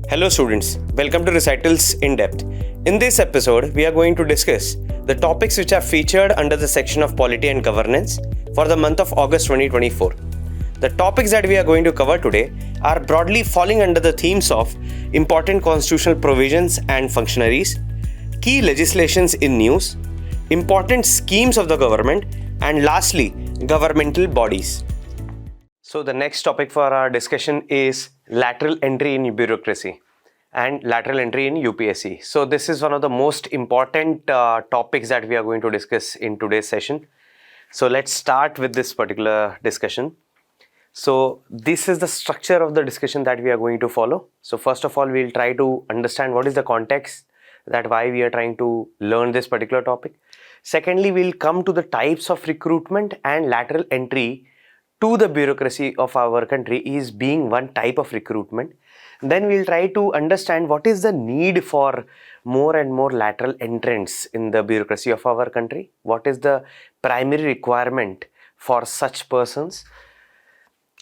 Hello students, welcome to Recitals in Depth. In this episode, we are going to discuss the topics which are featured under the section of Polity and Governance for the month of August 2024. The topics that we are going to cover today are broadly falling under the themes of important constitutional provisions and functionaries, key legislations in news, important schemes of the government, and lastly, governmental bodies. So the next topic for our discussion is lateral entry in bureaucracy and lateral entry in UPSC. So this is one of the most important topics that we are going to discuss in today's session. So let's start with this particular discussion. So this is the structure of the discussion that we are going to follow. So first of all, we'll try to understand what is the context, that why we are trying to learn this particular topic. Secondly, we'll come to the types of recruitment, and lateral entry to the bureaucracy of our country is being one type of recruitment. Then we'll try to understand what is the need for more and more lateral entrants in the bureaucracy of our country. What is the primary requirement for such persons?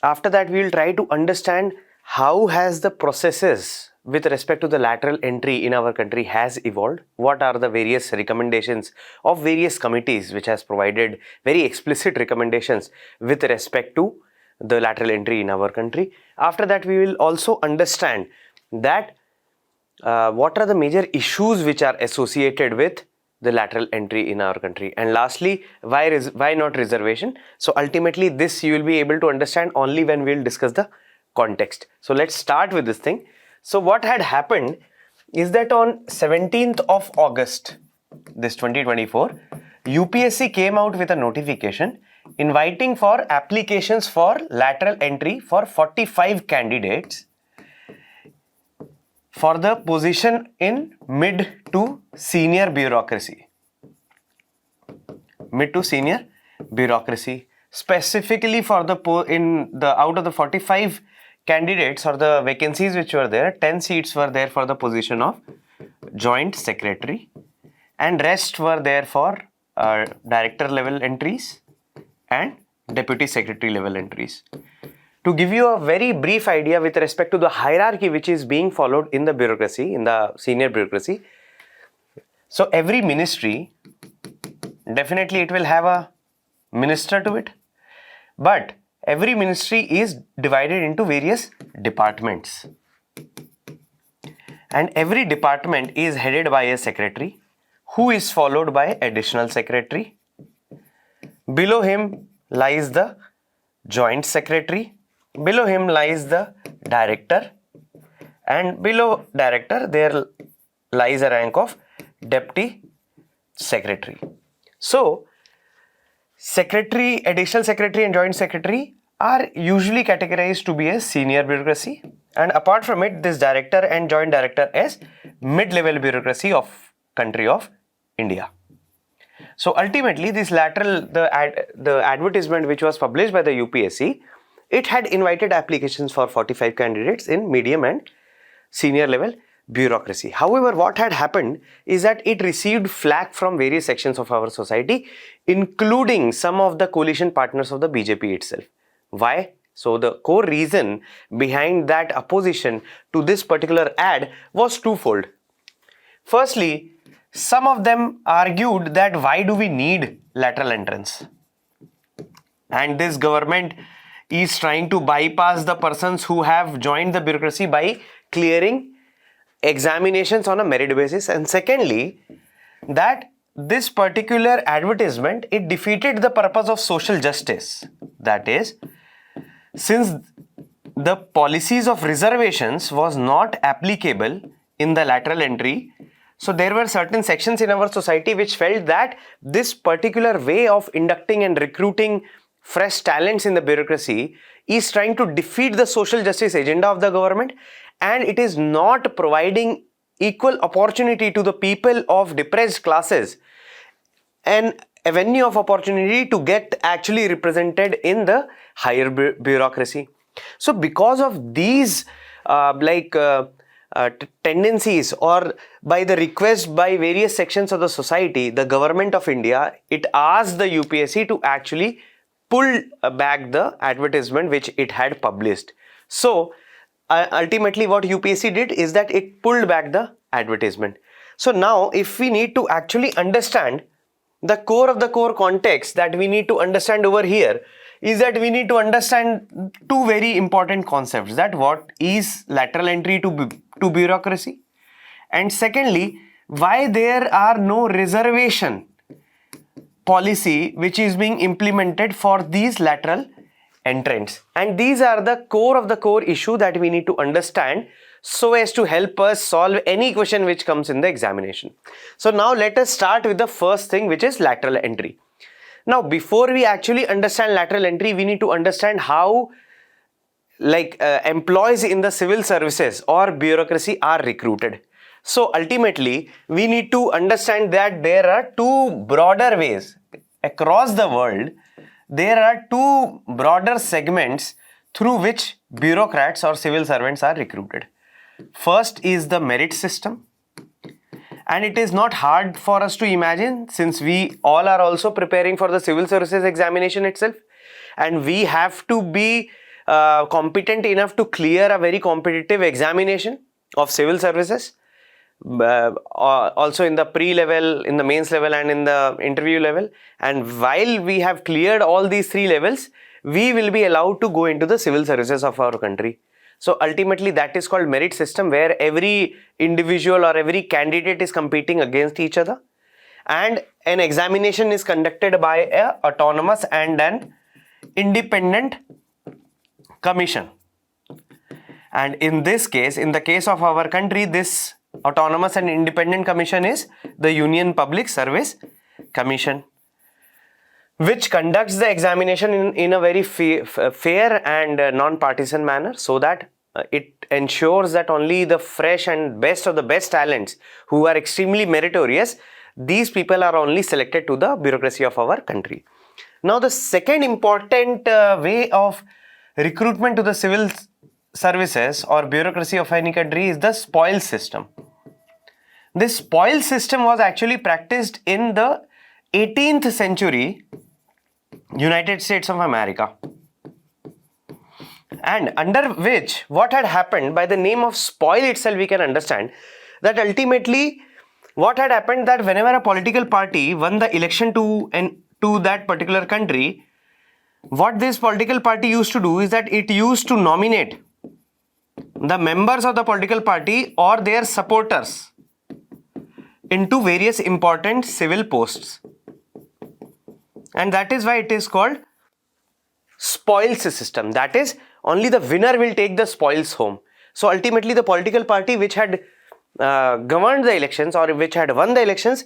After that, we will try to understand how has the processes with respect to the lateral entry in our country has evolved. What are the various recommendations of various committees which has provided very explicit recommendations with respect to the lateral entry in our country. After that, we will also understand that what are the major issues which are associated with the lateral entry in our country. And lastly, why not reservation? So ultimately, this you will be able to understand only when we will discuss the context. So let's start with this thing. So what had happened is that on 17th of August, this 2024, UPSC came out with a notification inviting for applications for lateral entry for 45 candidates for the position in mid to senior bureaucracy. Mid to senior bureaucracy. Specifically for the out of the 45 candidates or the vacancies which were there, 10 seats were there for the position of joint secretary, and rest were there for director level entries and deputy secretary level entries. To give you a very brief idea with respect to the hierarchy which is being followed in the bureaucracy, in the senior bureaucracy. So every ministry, definitely it will have a minister to it, but every ministry is divided into various departments, and every department is headed by a secretary who is followed by additional secretary. Below him lies the joint secretary, below him lies the director, and below director there lies a rank of deputy secretary. So secretary, additional secretary and joint secretary are usually categorized to be a senior bureaucracy, and apart from it, this director and joint director is mid-level bureaucracy of country of India. So ultimately, this lateral, the advertisement which was published by the UPSC, it had invited applications for 45 candidates in medium and senior level bureaucracy. However, what had happened is that it received flack from various sections of our society, including some of the coalition partners of the BJP itself. Why? So the core reason behind that opposition to this particular ad was twofold. Firstly, some of them argued that why do we need lateral entrance? And this government is trying to bypass the persons who have joined the bureaucracy by clearing examinations on a merit basis. And secondly, that this particular advertisement, it defeated the purpose of social justice. That is, since the policies of reservations was not applicable in the lateral entry, so there were certain sections in our society which felt that this particular way of inducting and recruiting fresh talents in the bureaucracy is trying to defeat the social justice agenda of the government, and it is not providing equal opportunity to the people of depressed classes, an avenue of opportunity to get actually represented in the higher bureaucracy. So because of these tendencies, or by the request by various sections of the society, the government of India, it asked the UPSC to actually pull back the advertisement which it had published. So ultimately what UPSC did is that it pulled back the advertisement. So now if we need to actually understand the core of the core context that we need to understand over here is that we need to understand two very important concepts, that what is lateral entry to bureaucracy, and secondly why there are no reservation policy which is being implemented for these lateral entrants. And these are the core of the core issue that we need to understand so as to help us solve any question which comes in the examination. So now let us start with the first thing, which is lateral entry. Now before we actually understand lateral entry, we need to understand how employees in the civil services or bureaucracy are recruited. So ultimately we need to understand that there are two broader ways across the world. There are two broader segments through which bureaucrats or civil servants are recruited. First is the merit system, and it is not hard for us to imagine since we all are also preparing for the civil services examination itself, and we have to be competent enough to clear a very competitive examination of civil services, also in the pre-level, in the mains level and in the interview level. And while we have cleared all these three levels, we will be allowed to go into the civil services of our country. So ultimately that is called merit system, where every individual or every candidate is competing against each other, and an examination is conducted by an autonomous and an independent commission. And in this case, in the case of our country, this autonomous and independent commission is the Union Public Service Commission, which conducts the examination in a very fair and non-partisan manner, so that it ensures that only the fresh and best of the best talents who are extremely meritorious, these people are only selected to the bureaucracy of our country. Now the second important way of recruitment to the civil services or bureaucracy of any country is the spoils system. This spoils system was actually practiced in the 18th century United States of America, and under which what had happened, by the name of spoil itself we can understand that ultimately what had happened, that whenever a political party won the election to that particular country, what this political party used to do is that it used to nominate the members of the political party or their supporters into various important civil posts. And that is why it is called spoils system. That is, only the winner will take the spoils home. So ultimately the political party which had governed the elections or which had won the elections,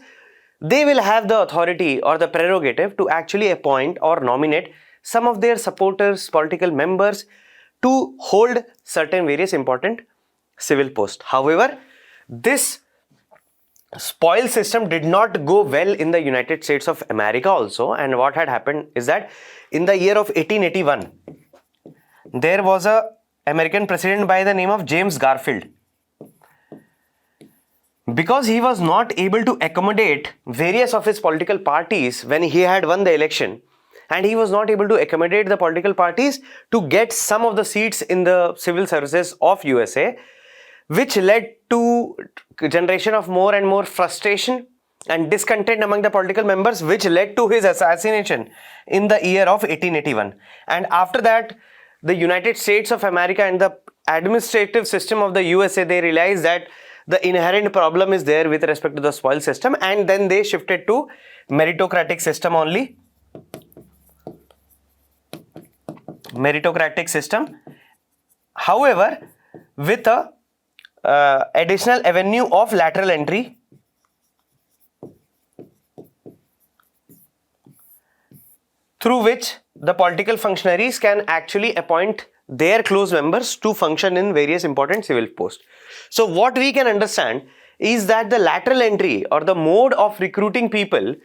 they will have the authority or the prerogative to actually appoint or nominate some of their supporters, political members, to hold certain various important civil posts. However, this spoil system did not go well in the United States of America also, and what had happened is that in the year of 1881 there was a American president by the name of James Garfield. Because he was not able to accommodate various of his political parties when he had won the election, and he was not able to accommodate the political parties to get some of the seats in the civil services of USA, which led to generation of more and more frustration and discontent among the political members, which led to his assassination in the year of 1881. And after that, the United States of America and the administrative system of the USA, they realized that the inherent problem is there with respect to the spoil system, and then they shifted to meritocratic system only. Meritocratic system, however, with a additional avenue of lateral entry, through which the political functionaries can actually appoint their close members to function in various important civil posts. So what we can understand is that the lateral entry or the mode of recruiting people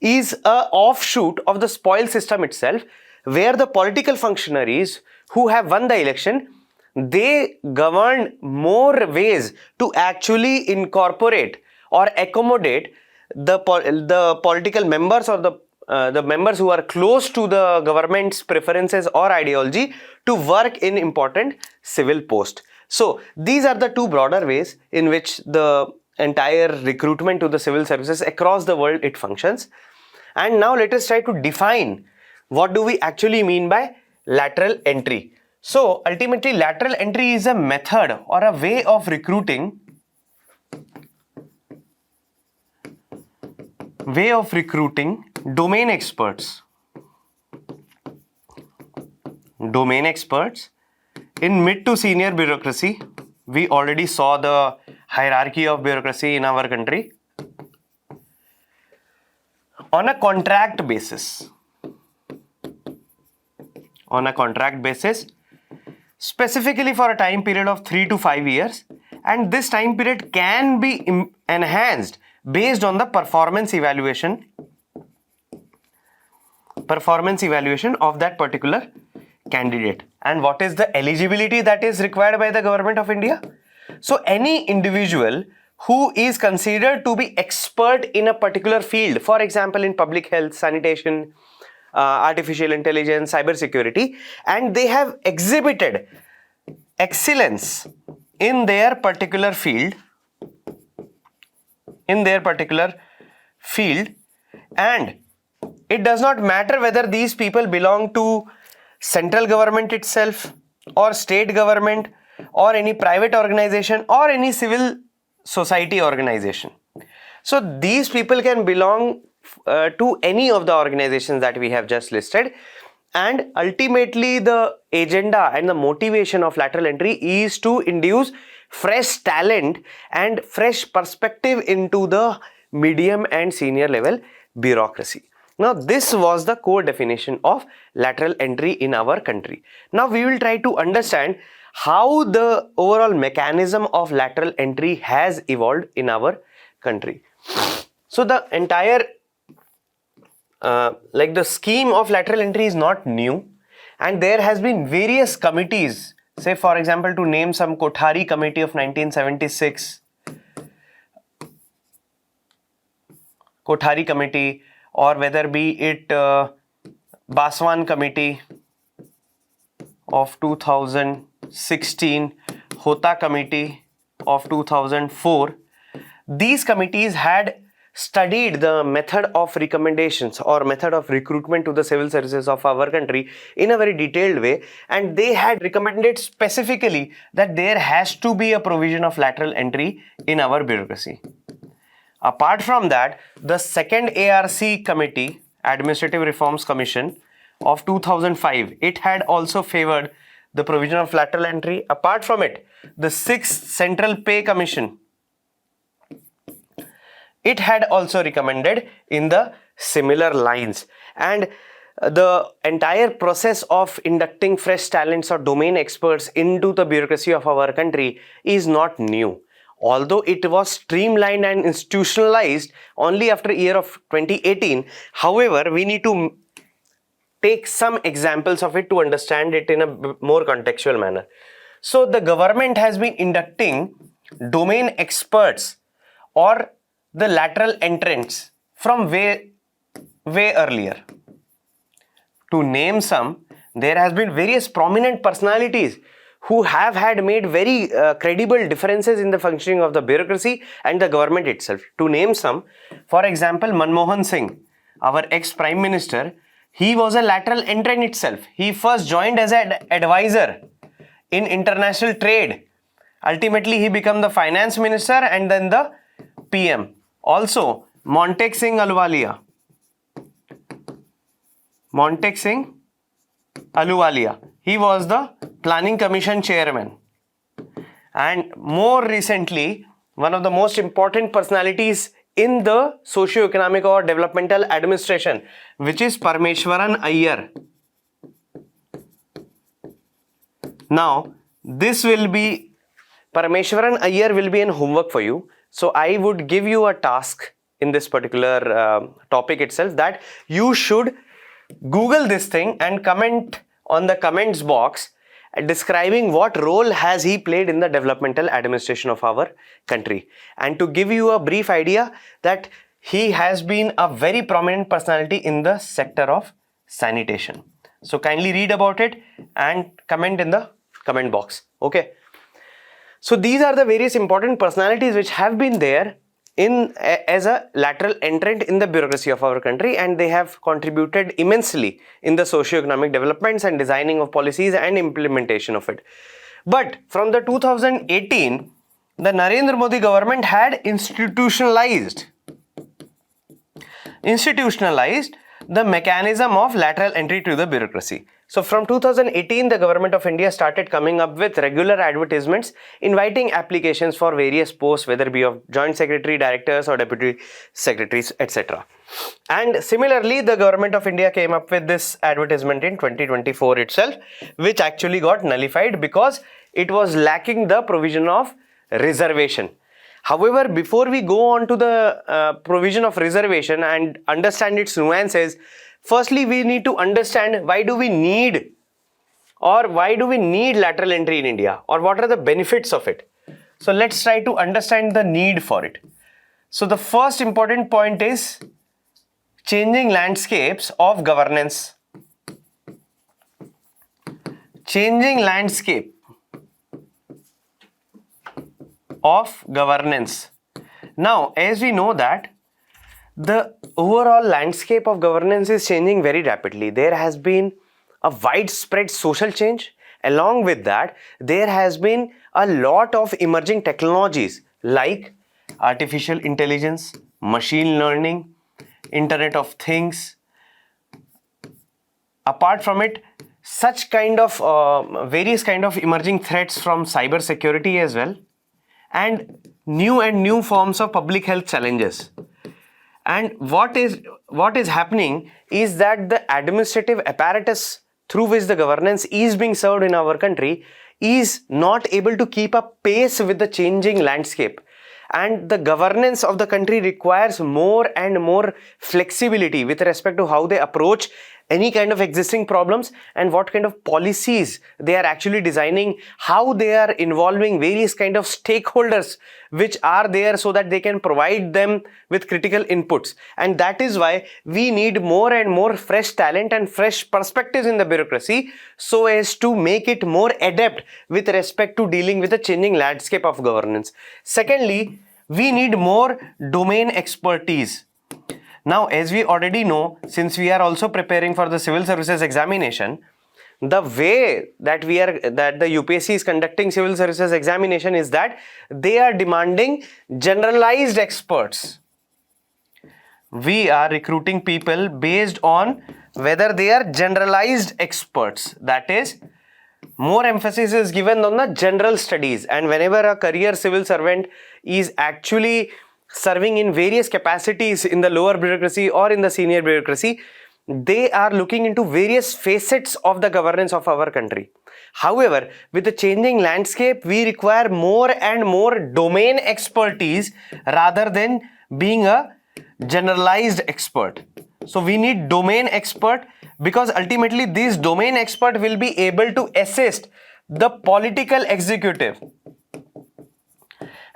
is a offshoot of the spoil system itself, where the political functionaries who have won the election, they govern more ways to actually incorporate or accommodate the political members or the members who are close to the government's preferences or ideology to work in important civil post. So these are the two broader ways in which the entire recruitment to the civil services across the world it functions. And now let us try to define what do we actually mean by lateral entry. So ultimately lateral entry is a method or a way of recruiting domain experts in mid to senior bureaucracy. We already saw the hierarchy of bureaucracy in our country. On a contract basis, specifically for a time period of 3 to 5 years, and this time period can be enhanced based on the performance evaluation of that particular candidate. And what is the eligibility that is required by the government of India? So any individual who is considered to be expert in a particular field, for example in public health, sanitation, artificial intelligence, cyber security, and they have exhibited excellence in their particular field, and it does not matter whether these people belong to central government itself or state government or any private organization or any civil society organization. So these people can belong to any of the organizations that we have just listed, and ultimately the agenda and the motivation of lateral entry is to induce fresh talent and fresh perspective into the medium and senior level bureaucracy. Now this was the core definition of lateral entry in our country. Now we will try to understand how the overall mechanism of lateral entry has evolved in our country. So the entire the scheme of lateral entry is not new, and there has been various committees. Say for example, to name some, Kothari Committee of 1976, Kothari Committee, or whether be it Baswan Committee of 2016, Hota Committee of 2004. These committees had studied the method of recommendations or method of recruitment to the civil services of our country in a very detailed way, and they had recommended specifically that there has to be a provision of lateral entry in our bureaucracy. Apart from that, the second ARC committee, Administrative Reforms Commission of 2005, it had also favored the provision of lateral entry. Apart from it, the sixth Central Pay Commission, it had also recommended in the similar lines. And the entire process of inducting fresh talents or domain experts into the bureaucracy of our country is not new. Although it was streamlined and institutionalized only after year of 2018, however, we need to take some examples of it to understand it in a more contextual manner. So the government has been inducting domain experts or the lateral entrants from way earlier. To name some, there has been various prominent personalities who have had made very credible differences in the functioning of the bureaucracy and the government itself. To name some, for example, Manmohan Singh, our ex-Prime Minister, he was a lateral entrant itself. He first joined as an advisor in international trade. Ultimately, he became the finance minister and then the PM. Also, Montek Singh Ahluwalia, he was the Planning Commission chairman. And more recently, one of the most important personalities in the socio-economic or developmental administration, which is Parameswaran Iyer. Now, Parameswaran Iyer will be an homework for you. So I would give you a task in this particular topic itself, that you should Google this thing and comment on the comments box describing what role has he played in the developmental administration of our country. And to give you a brief idea, that he has been a very prominent personality in the sector of sanitation. So kindly read about it and comment in the comment box. Okay. So these are the various important personalities which have been there as a lateral entrant in the bureaucracy of our country, and they have contributed immensely in the socio-economic developments and designing of policies and implementation of it. But from the 2018, the Narendra Modi government had institutionalized the mechanism of lateral entry to the bureaucracy. So from 2018, the government of India started coming up with regular advertisements inviting applications for various posts, whether it be of joint secretary, directors or deputy secretaries, etc. And similarly, the government of India came up with this advertisement in 2024 itself, which actually got nullified because it was lacking the provision of reservation. However, before we go on to the provision of reservation and understand its nuances, firstly, we need to understand why do we need lateral entry in India, or what are the benefits of it. So let's try to understand the need for it. So the first important point is changing landscapes of governance. Changing landscape of governance. Now, as we know that the overall landscape of governance is changing very rapidly. There has been a widespread social change. Along with that, there has been a lot of emerging technologies like artificial intelligence, machine learning, Internet of Things. Apart from it, such kind of various kind of emerging threats from cyber security as well, and new forms of public health challenges. And what is happening is that the administrative apparatus through which the governance is being served in our country is not able to keep up pace with the changing landscape. And the governance of the country requires more and more flexibility with respect to how they approach any kind of existing problems and what kind of policies they are actually designing, how they are involving various kind of stakeholders which are there so that they can provide them with critical inputs. And that is why we need more and more fresh talent and fresh perspectives in the bureaucracy so as to make it more adept with respect to dealing with the changing landscape of governance. Secondly, we need more domain expertise. Now, as we already know, since we are also preparing for the civil services examination, the way that the UPSC is conducting civil services examination is that they are demanding generalized experts. We are recruiting people based on whether they are generalized experts. That is, more emphasis is given on the general studies, and whenever a career civil servant is actually serving in various capacities in the lower bureaucracy or in the senior bureaucracy, they are looking into various facets of the governance of our country. However, with the changing landscape, we require more and more domain expertise rather than being a generalized expert. So we need domain expert, because ultimately this domain expert will be able to assist the political executive.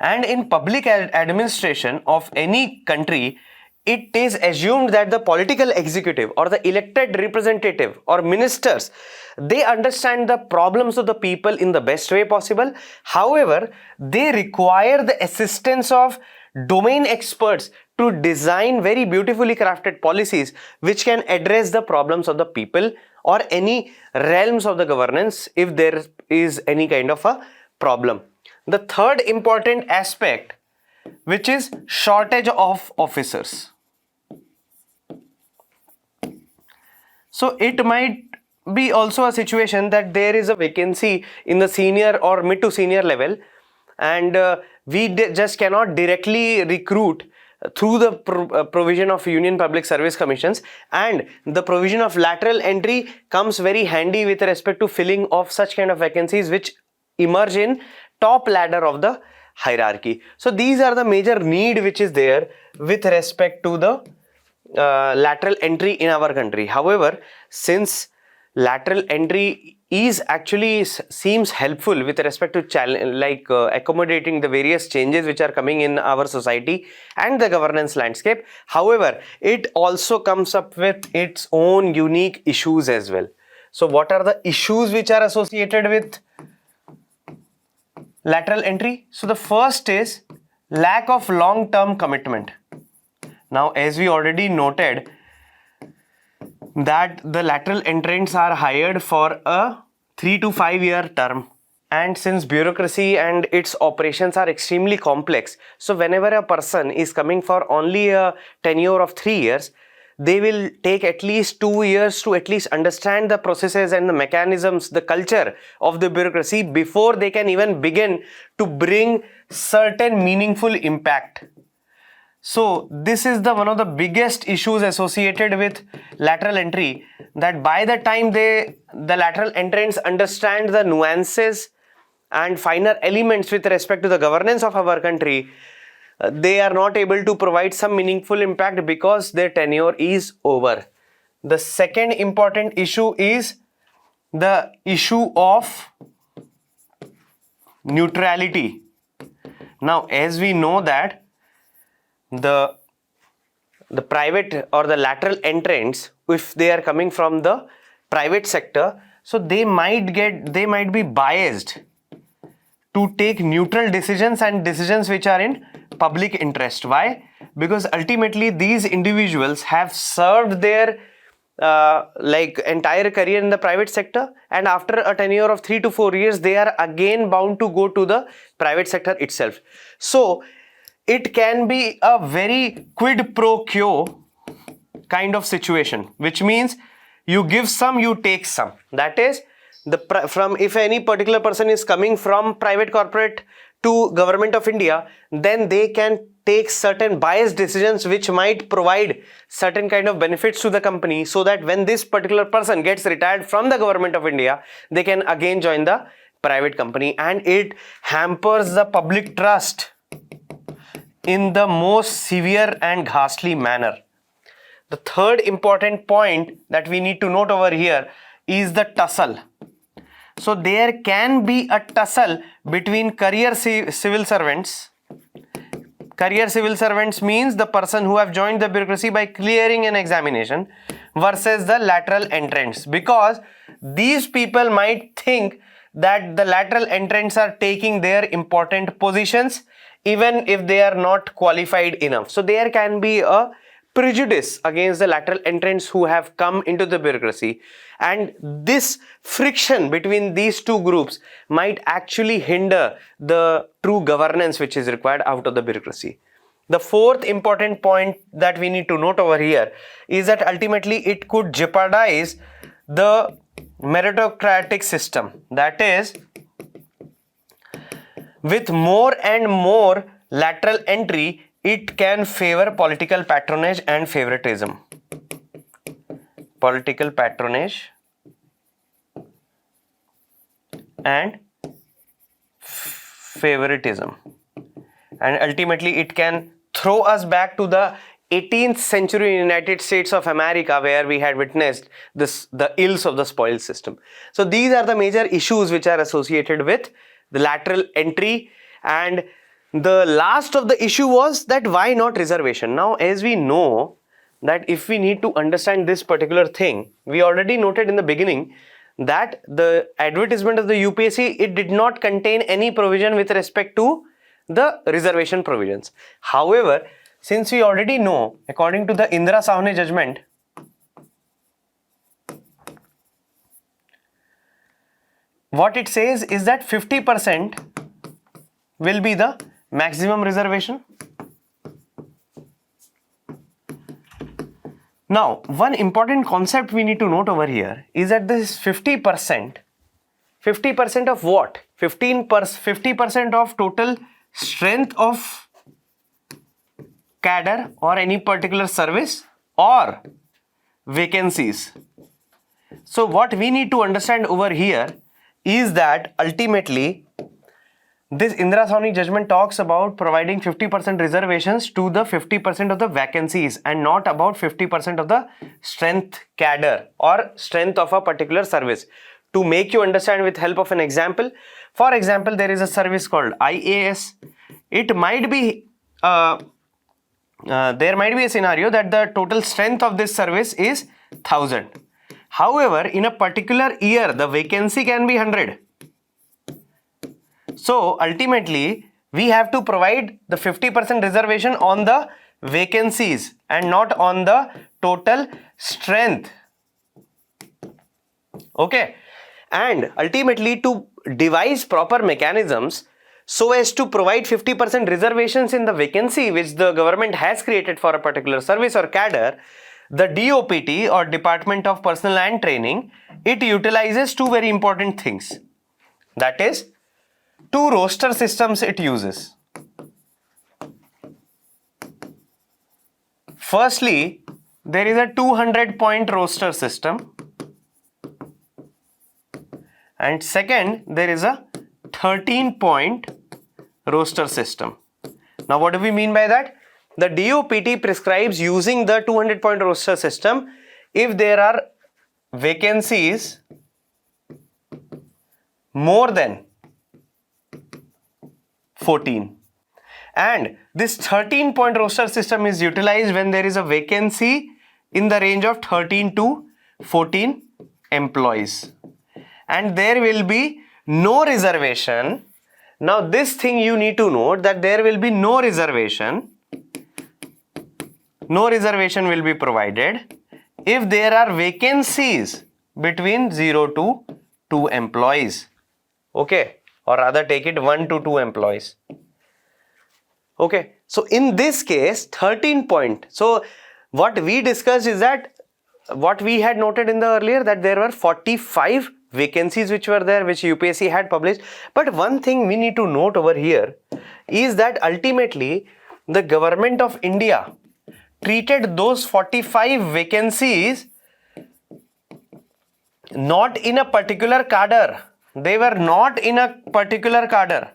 And in public administration of any country, it is assumed that the political executive or the elected representative or ministers, they understand the problems of the people in the best way possible. However, they require the assistance of domain experts to design very beautifully crafted policies which can address the problems of the people or any realms of the governance if there is any kind of a problem. The third important aspect, which is shortage of officers. So it might be also a situation that there is a vacancy in the senior or mid to senior level, and we just cannot directly recruit through the provision of Union Public Service Commissions, and the provision of lateral entry comes very handy with respect to filling of such kind of vacancies which emerge in top ladder of the hierarchy. So these are the major need which is there with respect to the lateral entry in our country. However, since lateral entry is actually seems helpful with respect to accommodating the various changes which are coming in our society and the governance landscape, however, it also comes up with its own unique issues as well. So what are the issues which are associated with lateral entry. So the first is lack of long-term commitment. Now, as we already noted that the lateral entrants are hired for a 3 to 5 year term, and since bureaucracy and its operations are extremely complex, so whenever a person is coming for only a tenure of 3 years, they will take at least 2 years to at least understand the processes and the mechanisms, the culture of the bureaucracy before they can even begin to bring certain meaningful impact. So this is the one of the biggest issues associated with lateral entry, that by the time the lateral entrants understand the nuances and finer elements with respect to the governance of our country, they are not able to provide some meaningful impact because their tenure is over. The second important issue is the issue of neutrality. Now, as we know that the private or the lateral entrants, if they are coming from the private sector, so they might be biased to take neutral decisions and decisions which are in public interest. Why? Because ultimately these individuals have served their entire career in the private sector, and after a tenure of 3 to 4 years they are again bound to go to the private sector itself. So it can be a very quid pro quo kind of situation, which means you give some, you take some. That is, if any particular person is coming from private corporate to Government of India, then they can take certain biased decisions which might provide certain kind of benefits to the company, so that when this particular person gets retired from the Government of India, they can again join the private company, and it hampers the public trust in the most severe and ghastly manner. The third important point that we need to note over here is the tussle. So there can be a tussle between career civil servants. Career civil servants means the person who have joined the bureaucracy by clearing an examination versus the lateral entrants, because these people might think that the lateral entrants are taking their important positions even if they are not qualified enough. So there can be a prejudice against the lateral entrants who have come into the bureaucracy, and this friction between these two groups might actually hinder the true governance which is required out of the bureaucracy. The fourth important point that we need to note over here is that ultimately it could jeopardize the meritocratic system. That is, with more and more lateral entry, it can favor political patronage and favoritism. Political patronage and favoritism. And ultimately it can throw us back to the 18th century United States of America, where we had witnessed the ills of the spoils system. So these are the major issues which are associated with the lateral entry. And the last of the issue was that why not reservation? Now, as we know that if we need to understand this particular thing, we already noted in the beginning that the advertisement of the UPSC, it did not contain any provision with respect to the reservation provisions. However, since we already know, according to the Indra Sawhney judgment, what it says is that 50% will be the maximum reservation. Now, one important concept we need to note over here is that this 50% of what? 50% of total strength of cadre or any particular service, or vacancies. So what we need to understand over here is that ultimately this Indra Sawhney judgment talks about providing 50% reservations to the 50% of the vacancies, and not about 50% of the strength cadre or strength of a particular service. To make you understand with help of an example, for example, there is a service called IAS. It might be there might be a scenario that the total strength of this service is 1000. However, in a particular year, the vacancy can be 100. So ultimately, we have to provide the 50% reservation on the vacancies and not on the total strength. Okay, and ultimately to devise proper mechanisms so as to provide 50% reservations in the vacancy which the government has created for a particular service or cadre, the DOPT or Department of Personnel and Training, it utilizes two very important things. That is, two roster systems it uses. Firstly, there is a 200-point roster system, and second, there is a 13-point roster system. Now, what do we mean by that? The DOPT prescribes using the 200-point roster system if there are vacancies more than 14. And this 13-point roster system is utilized when there is a vacancy in the range of 13 to 14 employees. And there will be no reservation. Now this thing you need to note that there will be no reservation. No reservation will be provided if there are vacancies between 0 to 2 employees. Okay, or rather take it 1 to 2 employees. Okay, so in this case 13 point. So what we discussed is that what we had noted in the earlier that there were 45 vacancies which were there, which UPSC had published. But one thing we need to note over here is that ultimately the government of India treated those 45 vacancies not in a particular cadre. They were not in a particular cadre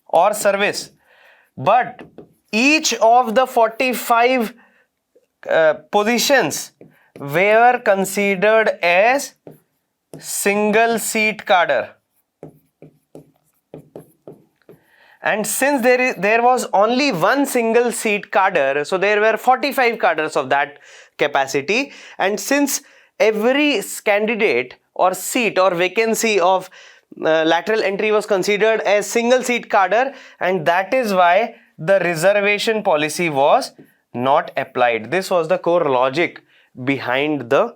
or service, but each of the 45 positions were considered as single seat cadre. And since there was only one single seat cadre, so there were 45 cadres of that capacity, and since every candidate or seat or vacancy of lateral entry was considered as single seat cadre, and that is why the reservation policy was not applied. This was the core logic behind the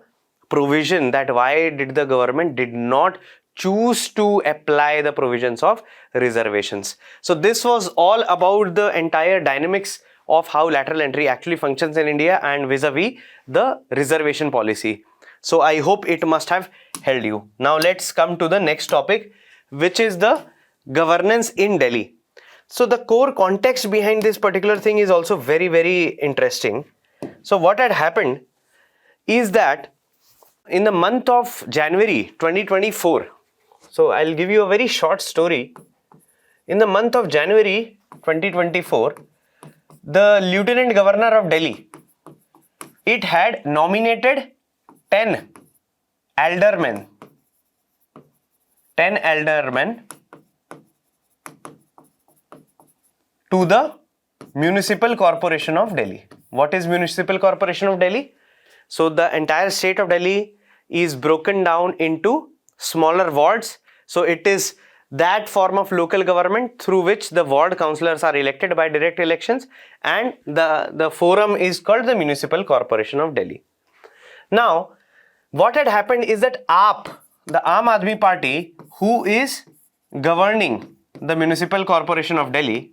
provision, that why did the government did not choose to apply the provisions of reservations. So this was all about the entire dynamics of how lateral entry actually functions in India and vis-a-vis the reservation policy. So I hope it must have helped you. Now let's come to the next topic, which is the governance in Delhi. So the core context behind this particular thing is also very, very interesting. So what had happened is that in the month of January 2024, so I'll give you a very short story. In the month of January 2024, the Lieutenant Governor of Delhi, it had nominated 10 aldermen to the Municipal Corporation of Delhi. What is Municipal Corporation of Delhi? So the entire state of Delhi is broken down into smaller wards. So it is that form of local government through which the ward councillors are elected by direct elections, and the forum is called the Municipal Corporation of Delhi. Now, what had happened is that AAP, the Aam Aadmi Party, who is governing the Municipal Corporation of Delhi,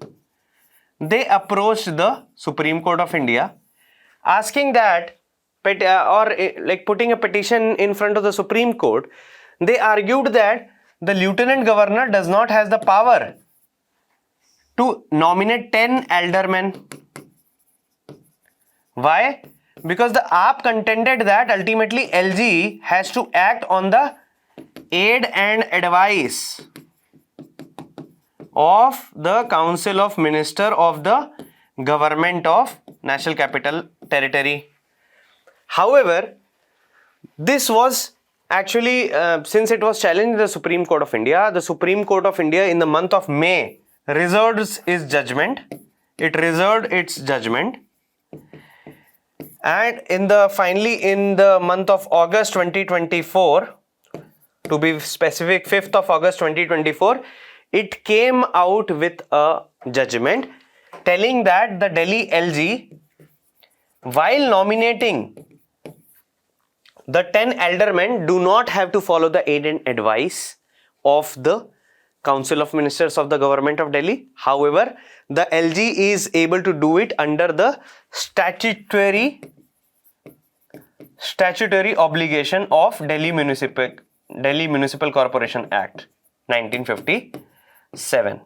they approached the Supreme Court of India asking that, putting a petition in front of the Supreme Court. They argued that the Lieutenant Governor does not have the power to nominate 10 aldermen. Why? Because the AAP contended that ultimately LG has to act on the aid and advice of the Council of Ministers of the Government of National Capital Territory. However, this was actually, since it was challenged in the Supreme Court of India, the Supreme Court of India in the month of May reserved its judgment. And finally in the month of August 2024, to be specific 5th of August 2024, it came out with a judgment telling that the Delhi LG, while nominating the 10 aldermen, do not have to follow the aid and advice of the Council of Ministers of the Government of Delhi. However, the LG is able to do it under the statutory obligation of Delhi Municipal Corporation Act 1957.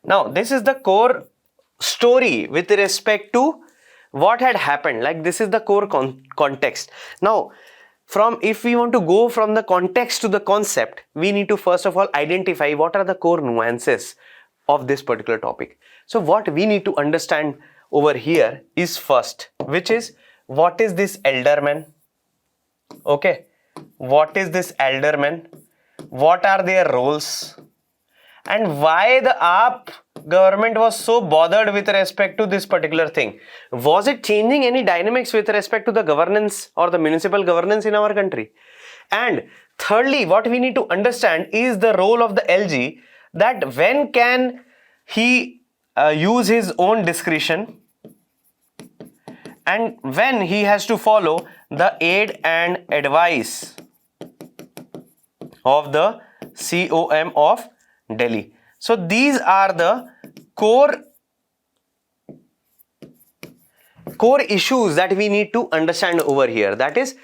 Now, this is the core story with respect to what had happened. Like, this is the core context. Now, if we want to go from the context to the concept, we need to first of all identify what are the core nuances of this particular topic. So what we need to understand over here is first, which is, what is this alderman? Okay, what is this alderman? What are their roles? And why the AAP government was so bothered with respect to this particular thing? Was it changing any dynamics with respect to the governance or the municipal governance in our country? And thirdly, what we need to understand is the role of the LG, that when can he use his own discretion and when he has to follow the aid and advice of the COM of Delhi. So these are the core issues that we need to understand over here. That is,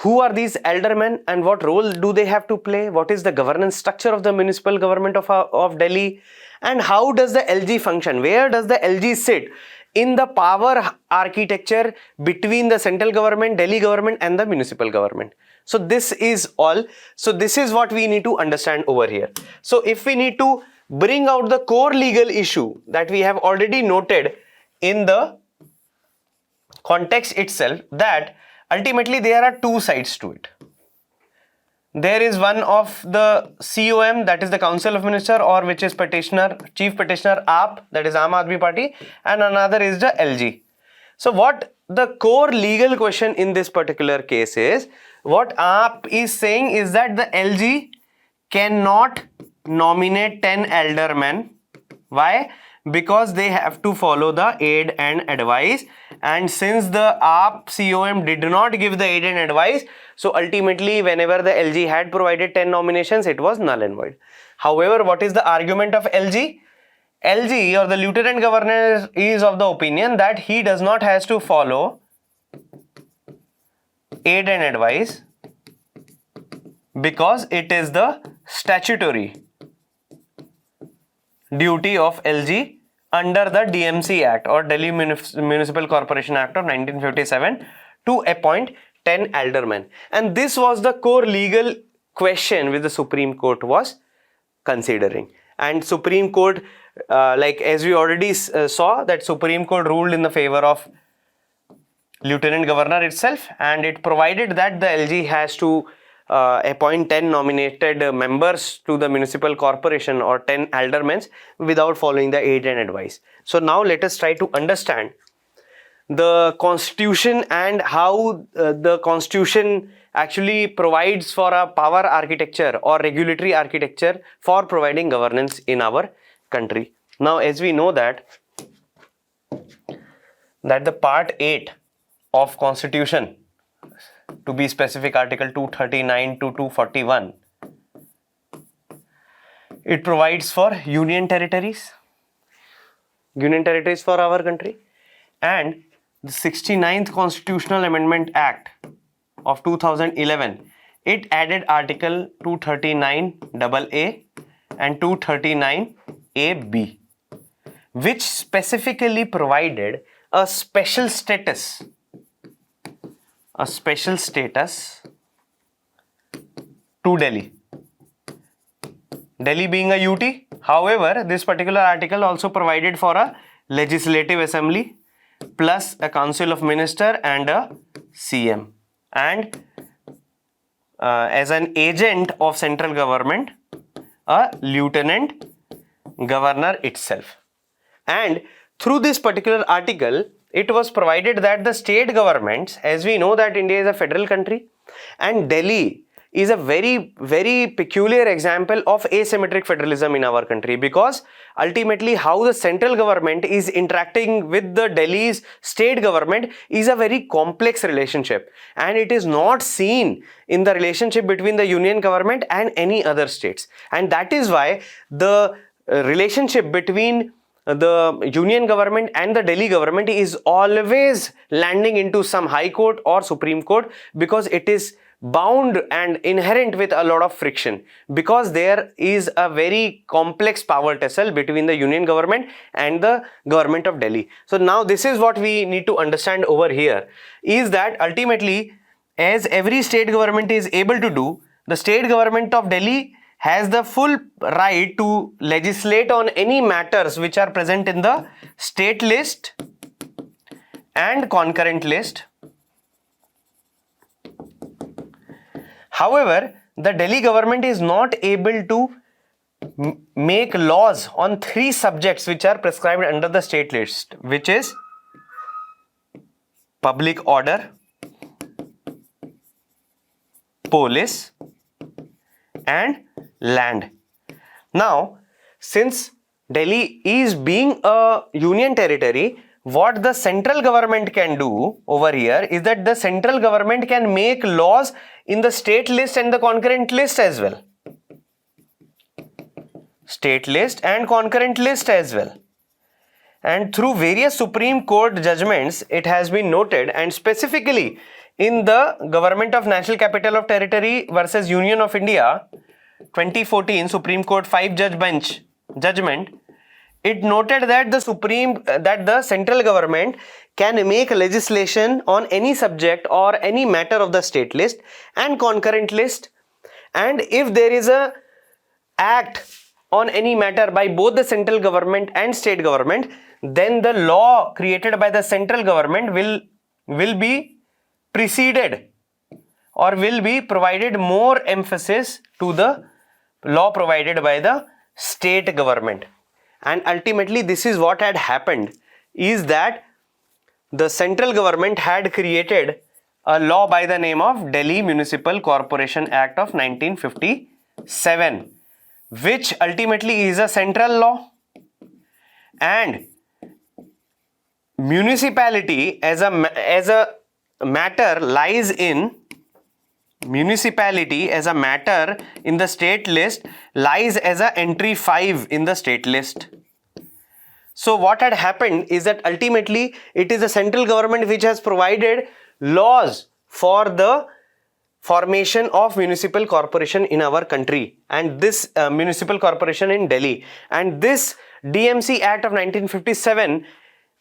who are these aldermen and what role do they have to play? What is the governance structure of the municipal government of Delhi? And how does the LG function? Where does the LG sit in the power architecture between the central government, Delhi government and the municipal government? So this is all. So this is what we need to understand over here. So if we need to bring out the core legal issue that we have already noted in the context itself, that ultimately there are two sides to it. There is one of the COM, that is the Council of Minister, or which is Chief Petitioner AAP, that is Aam Aadmi Party, and another is the LG. So what the core legal question in this particular case is, what AAP is saying is that the LG cannot nominate 10 aldermen. Why? Because they have to follow the aid and advice, and since the AAP COM did not give the aid and advice, so ultimately whenever the LG had provided 10 nominations, it was null and void. However, what is the argument of LG? LG, or the Lieutenant Governor, is of the opinion that he does not has to follow aid and advice because it is the statutory duty of LG under the DMC Act, or Delhi Municipal Corporation Act of 1957, to appoint 10 aldermen. And this was the core legal question which the Supreme Court was considering. And Supreme Court, like as we already saw, that Supreme Court ruled in the favor of Lieutenant Governor itself, and it provided that the LG has to appoint 10 nominated members to the municipal corporation, or 10 aldermen, without following the aid and advice. So now let us try to understand the constitution and how the constitution actually provides for a power architecture or regulatory architecture for providing governance in our country. Now, as we know that the part 8 of constitution, to be specific article 239 to 241, it provides for union territories for our country, and the 69th Constitutional Amendment Act of 2011, it added article 239AA and 239AB, which specifically provided a special status to Delhi. Delhi being a UT. However, this particular article also provided for a legislative assembly plus a council of minister and a CM, and as an agent of central government, a lieutenant governor itself. And through this particular article, it was provided that the state governments, as we know that India is a federal country and Delhi is a very, very peculiar example of asymmetric federalism in our country, because ultimately how the central government is interacting with the Delhi's state government is a very complex relationship, and it is not seen in the relationship between the union government and any other states. And that is why the relationship between the union government and the Delhi government is always landing into some high court or Supreme Court, because it is bound and inherent with a lot of friction, because there is a very complex power tussle between the union government and the government of Delhi. So now this is what we need to understand over here, is that ultimately, as every state government is able to do, the state government of Delhi has the full right to legislate on any matters which are present in the state list and concurrent list. However, the Delhi government is not able to make laws on 3 subjects which are prescribed under the state list, which is public order, police, and land. Now, since Delhi is being a union territory, what the central government can do over here is that the central government can make laws in the state list and the concurrent list as well. State list and concurrent list as well. And through various Supreme Court judgments, it has been noted, and specifically in the Government of National Capital of Territory versus Union of India 2014 Supreme Court 5-judge bench judgment, it noted that the central government can make legislation on any subject or any matter of the state list and concurrent list, and if there is a act on any matter by both the central government and state government, then the law created by the central government will be preceded or will be provided more emphasis to the law provided by the state government. And ultimately this is what had happened, is that the central government had created a law by the name of Delhi Municipal Corporation Act of 1957, which ultimately is a central law, and municipality as a matter lies in municipality as a matter in the state list lies as a entry 5 in the state list. So what had happened is that ultimately it is the central government which has provided laws for the formation of municipal corporation in our country, and this municipal corporation in Delhi, and this DMC Act of 1957,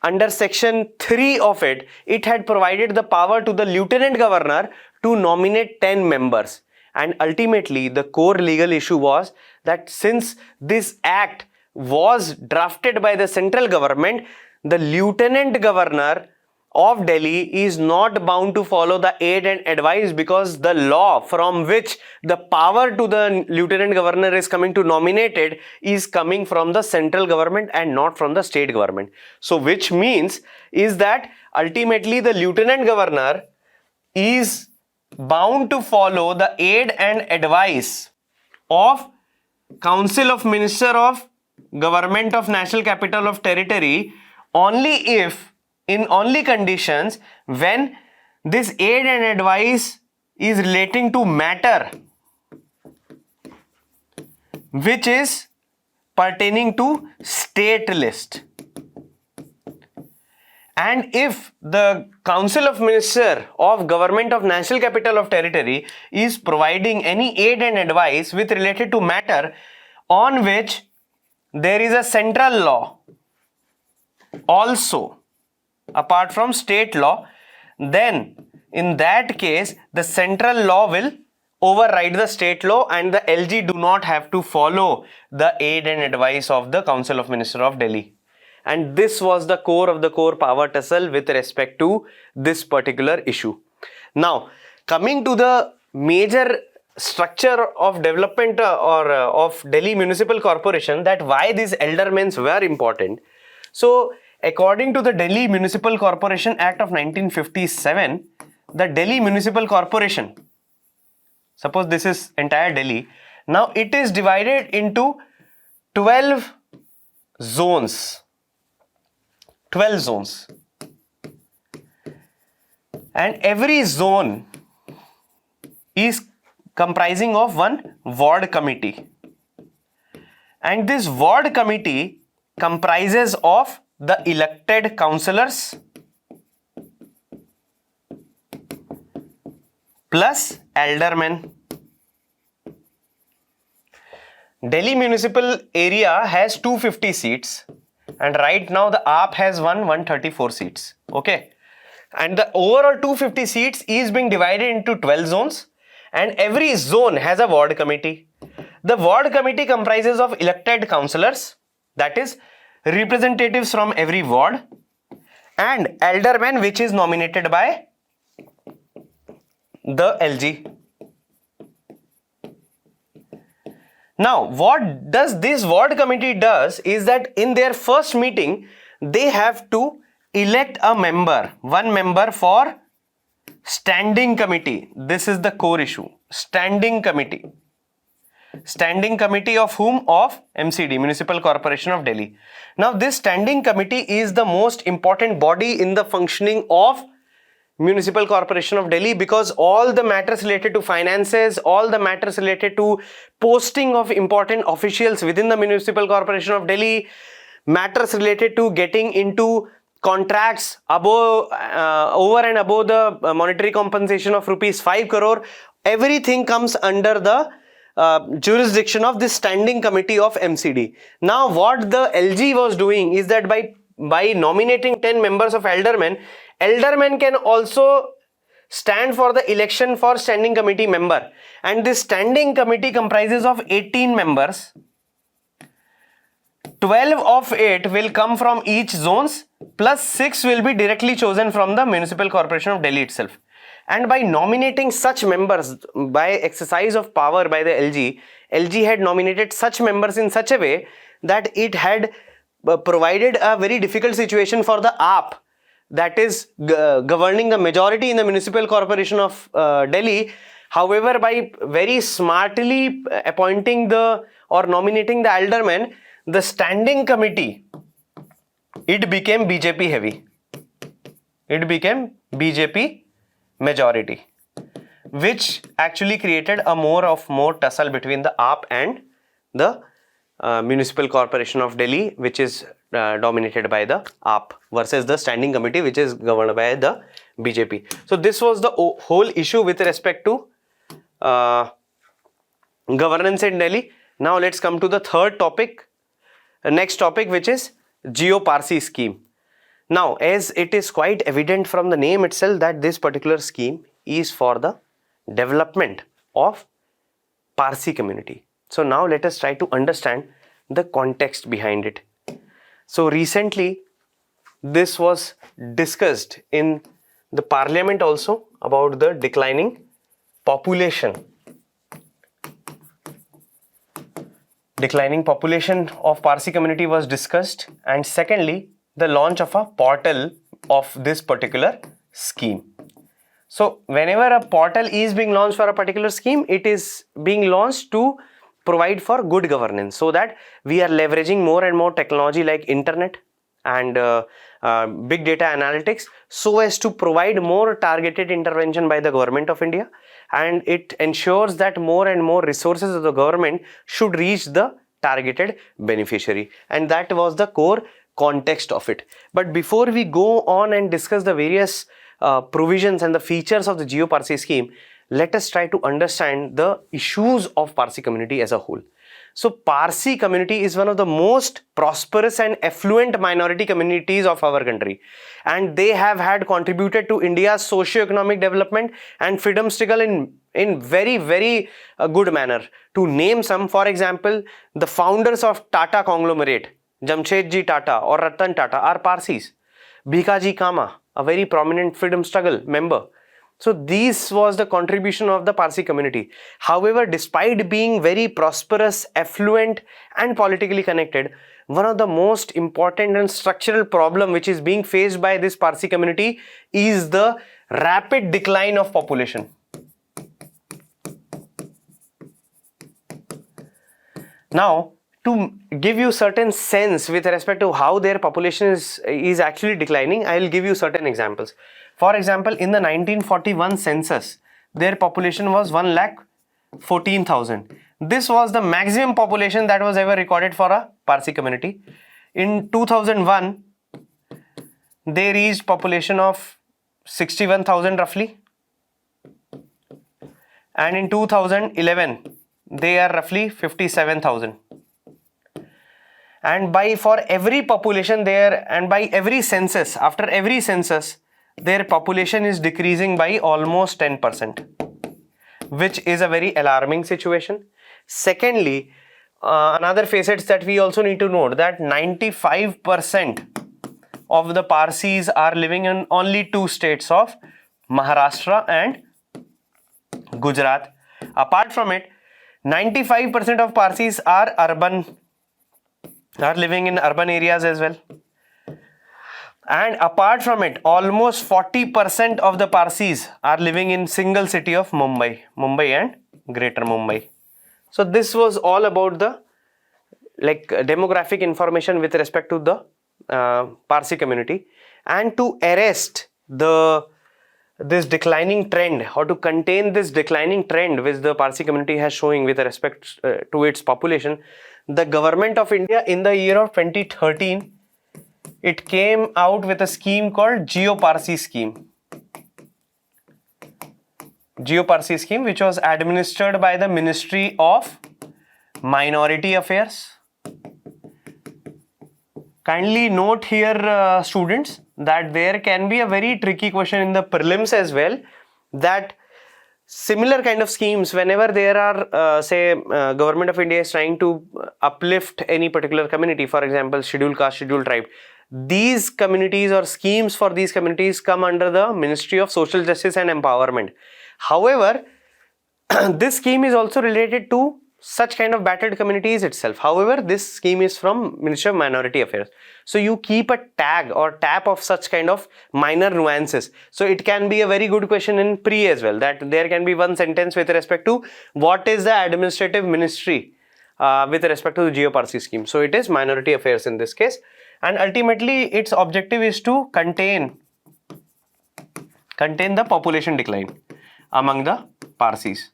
under section 3 of it, it had provided the power to the lieutenant governor to nominate 10 members. And ultimately the core legal issue was that since this act was drafted by the central government, the lieutenant governor of Delhi is not bound to follow the aid and advice, because the law from which the power to the lieutenant governor is coming to nominate it is coming from the central government and not from the state government. So which means is that ultimately the lieutenant governor is bound to follow the aid and advice of Council of Minister of Government of National Capital of Territory only if, in only conditions, when this aid and advice is relating to matter which is pertaining to state list, and if the Council of Minister of Government of National Capital of Territory is providing any aid and advice with related to matter on which there is a central law also apart from state law, then in that case the central law will override the state law and the LG do not have to follow the aid and advice of the Council of Minister of Delhi. And this was the core of the core power tussle with respect to this particular issue. Now, coming to the major structure of development of Delhi Municipal Corporation, that why these eldermens were important. So, according to the Delhi Municipal Corporation Act of 1957, the Delhi Municipal Corporation Suppose this is entire Delhi. Now it is divided into 12 zones. 12 zones. And every zone is comprising of one ward committee. And this ward committee comprises of the elected councillors plus aldermen. Delhi municipal area has 250 seats and right now the AAP has 134 seats. Okay. And the overall 250 seats is being divided into 12 zones and every zone has a ward committee. The ward committee comprises of elected councillors, that is representatives from every ward, and aldermen which is nominated by the LG. Now what does this ward committee does is that in their first meeting they have to elect a member, one member for standing committee. This is the core issue. Standing committee. Standing committee of whom? Of MCD, Municipal Corporation of Delhi. Now this standing committee is the most important body in the functioning of Municipal Corporation of Delhi because all the matters related to finances, all the matters related to posting of important officials within the Municipal Corporation of Delhi, matters related to getting into contracts above, over and above the monetary compensation of rupees 5 crore, everything comes under the jurisdiction of this standing committee of MCD. Now what the LG was doing is that by nominating 10 members of aldermen can also stand for the election for standing committee member, and this standing committee comprises of 18 members. 12 of it will come from each zones plus 6 will be directly chosen from the Municipal Corporation of Delhi itself. And by nominating such members, by exercise of power by the LG had nominated such members in such a way that it had provided a very difficult situation for the AAP, that is governing the majority in the Municipal Corporation of Delhi. However, by very smartly appointing or nominating the aldermen, the standing committee, it became BJP heavy. It became BJP majority, which actually created a more tussle between the AAP and the Municipal Corporation of Delhi, which is dominated by the AAP, versus the standing committee which is governed by the BJP. So this was the whole issue with respect to governance in Delhi. Now let's come to the third topic, next topic, which is Jiyo Parsi scheme. Now, as it is quite evident from the name itself that this particular scheme is for the development of Parsi community. So now let us try to understand the context behind it. So recently this was discussed in the parliament also about the declining population. Declining population of Parsi community was discussed, and secondly the launch of a portal of this particular scheme. So whenever a portal is being launched for a particular scheme, it is being launched to provide for good governance, so that we are leveraging more and more technology like internet and big data analytics, so as to provide more targeted intervention by the government of India, and it ensures that more and more resources of the government should reach the targeted beneficiary, and that was the core context of it. But before we go on and discuss the various provisions and the features of the Jiyo Parsi scheme, let us try to understand the issues of Parsi community as a whole. So Parsi community is one of the most prosperous and affluent minority communities of our country, and they have had contributed to India's socio-economic development and freedom struggle in very good manner. To name some, for example, the founders of Tata conglomerate, Jamshedji Tata or Ratan Tata, are Parsis. Bhikaji Kama, a very prominent freedom struggle member. So this was the contribution of the Parsi community. However, despite being very prosperous, affluent and politically connected, one of the most important and structural problem which is being faced by this Parsi community is the rapid decline of population. Now, to give you certain sense with respect to how their population is actually declining, I will give you certain examples. For example, in the 1941 census, their population was 1,14,000. This was the maximum population that was ever recorded for a Parsi community. In 2001, they reached population of 61,000 roughly. And in 2011, they are roughly 57,000. And for every population there, and by every census, after every census, their population is decreasing by almost 10%, which is a very alarming situation. Secondly, another facets that we also need to note, that 95% of the Parsis are living in only two states of Maharashtra and Gujarat. Apart from it, 95% of Parsis are living in urban areas as well. And apart from it, almost 40% of the Parsis are living in single city of Mumbai and Greater Mumbai. So this was all about the demographic information with respect to the Parsi community. And to arrest this declining trend, or to contain this declining trend which the Parsi community has showing with respect to its population, the government of India in the year of 2013, it came out with a scheme called Jiyo Parsi scheme. Jiyo Parsi scheme, which was administered by the Ministry of Minority Affairs. Kindly note here, students, that there can be a very tricky question in the prelims as well, that similar kind of schemes, whenever there are government of India is trying to uplift any particular community, for example scheduled caste, scheduled tribe, these communities or schemes for these communities come under the Ministry of Social Justice and Empowerment. However, this scheme is also related to such kind of battered communities itself. However, this scheme is from Ministry of Minority Affairs. So you keep a tag or tap of such kind of minor nuances. So it can be a very good question in pre as well, that there can be one sentence with respect to what is the administrative ministry with respect to the Jiyo Parsi scheme. So it is Minority Affairs in this case, and ultimately its objective is to contain the population decline among the Parsis.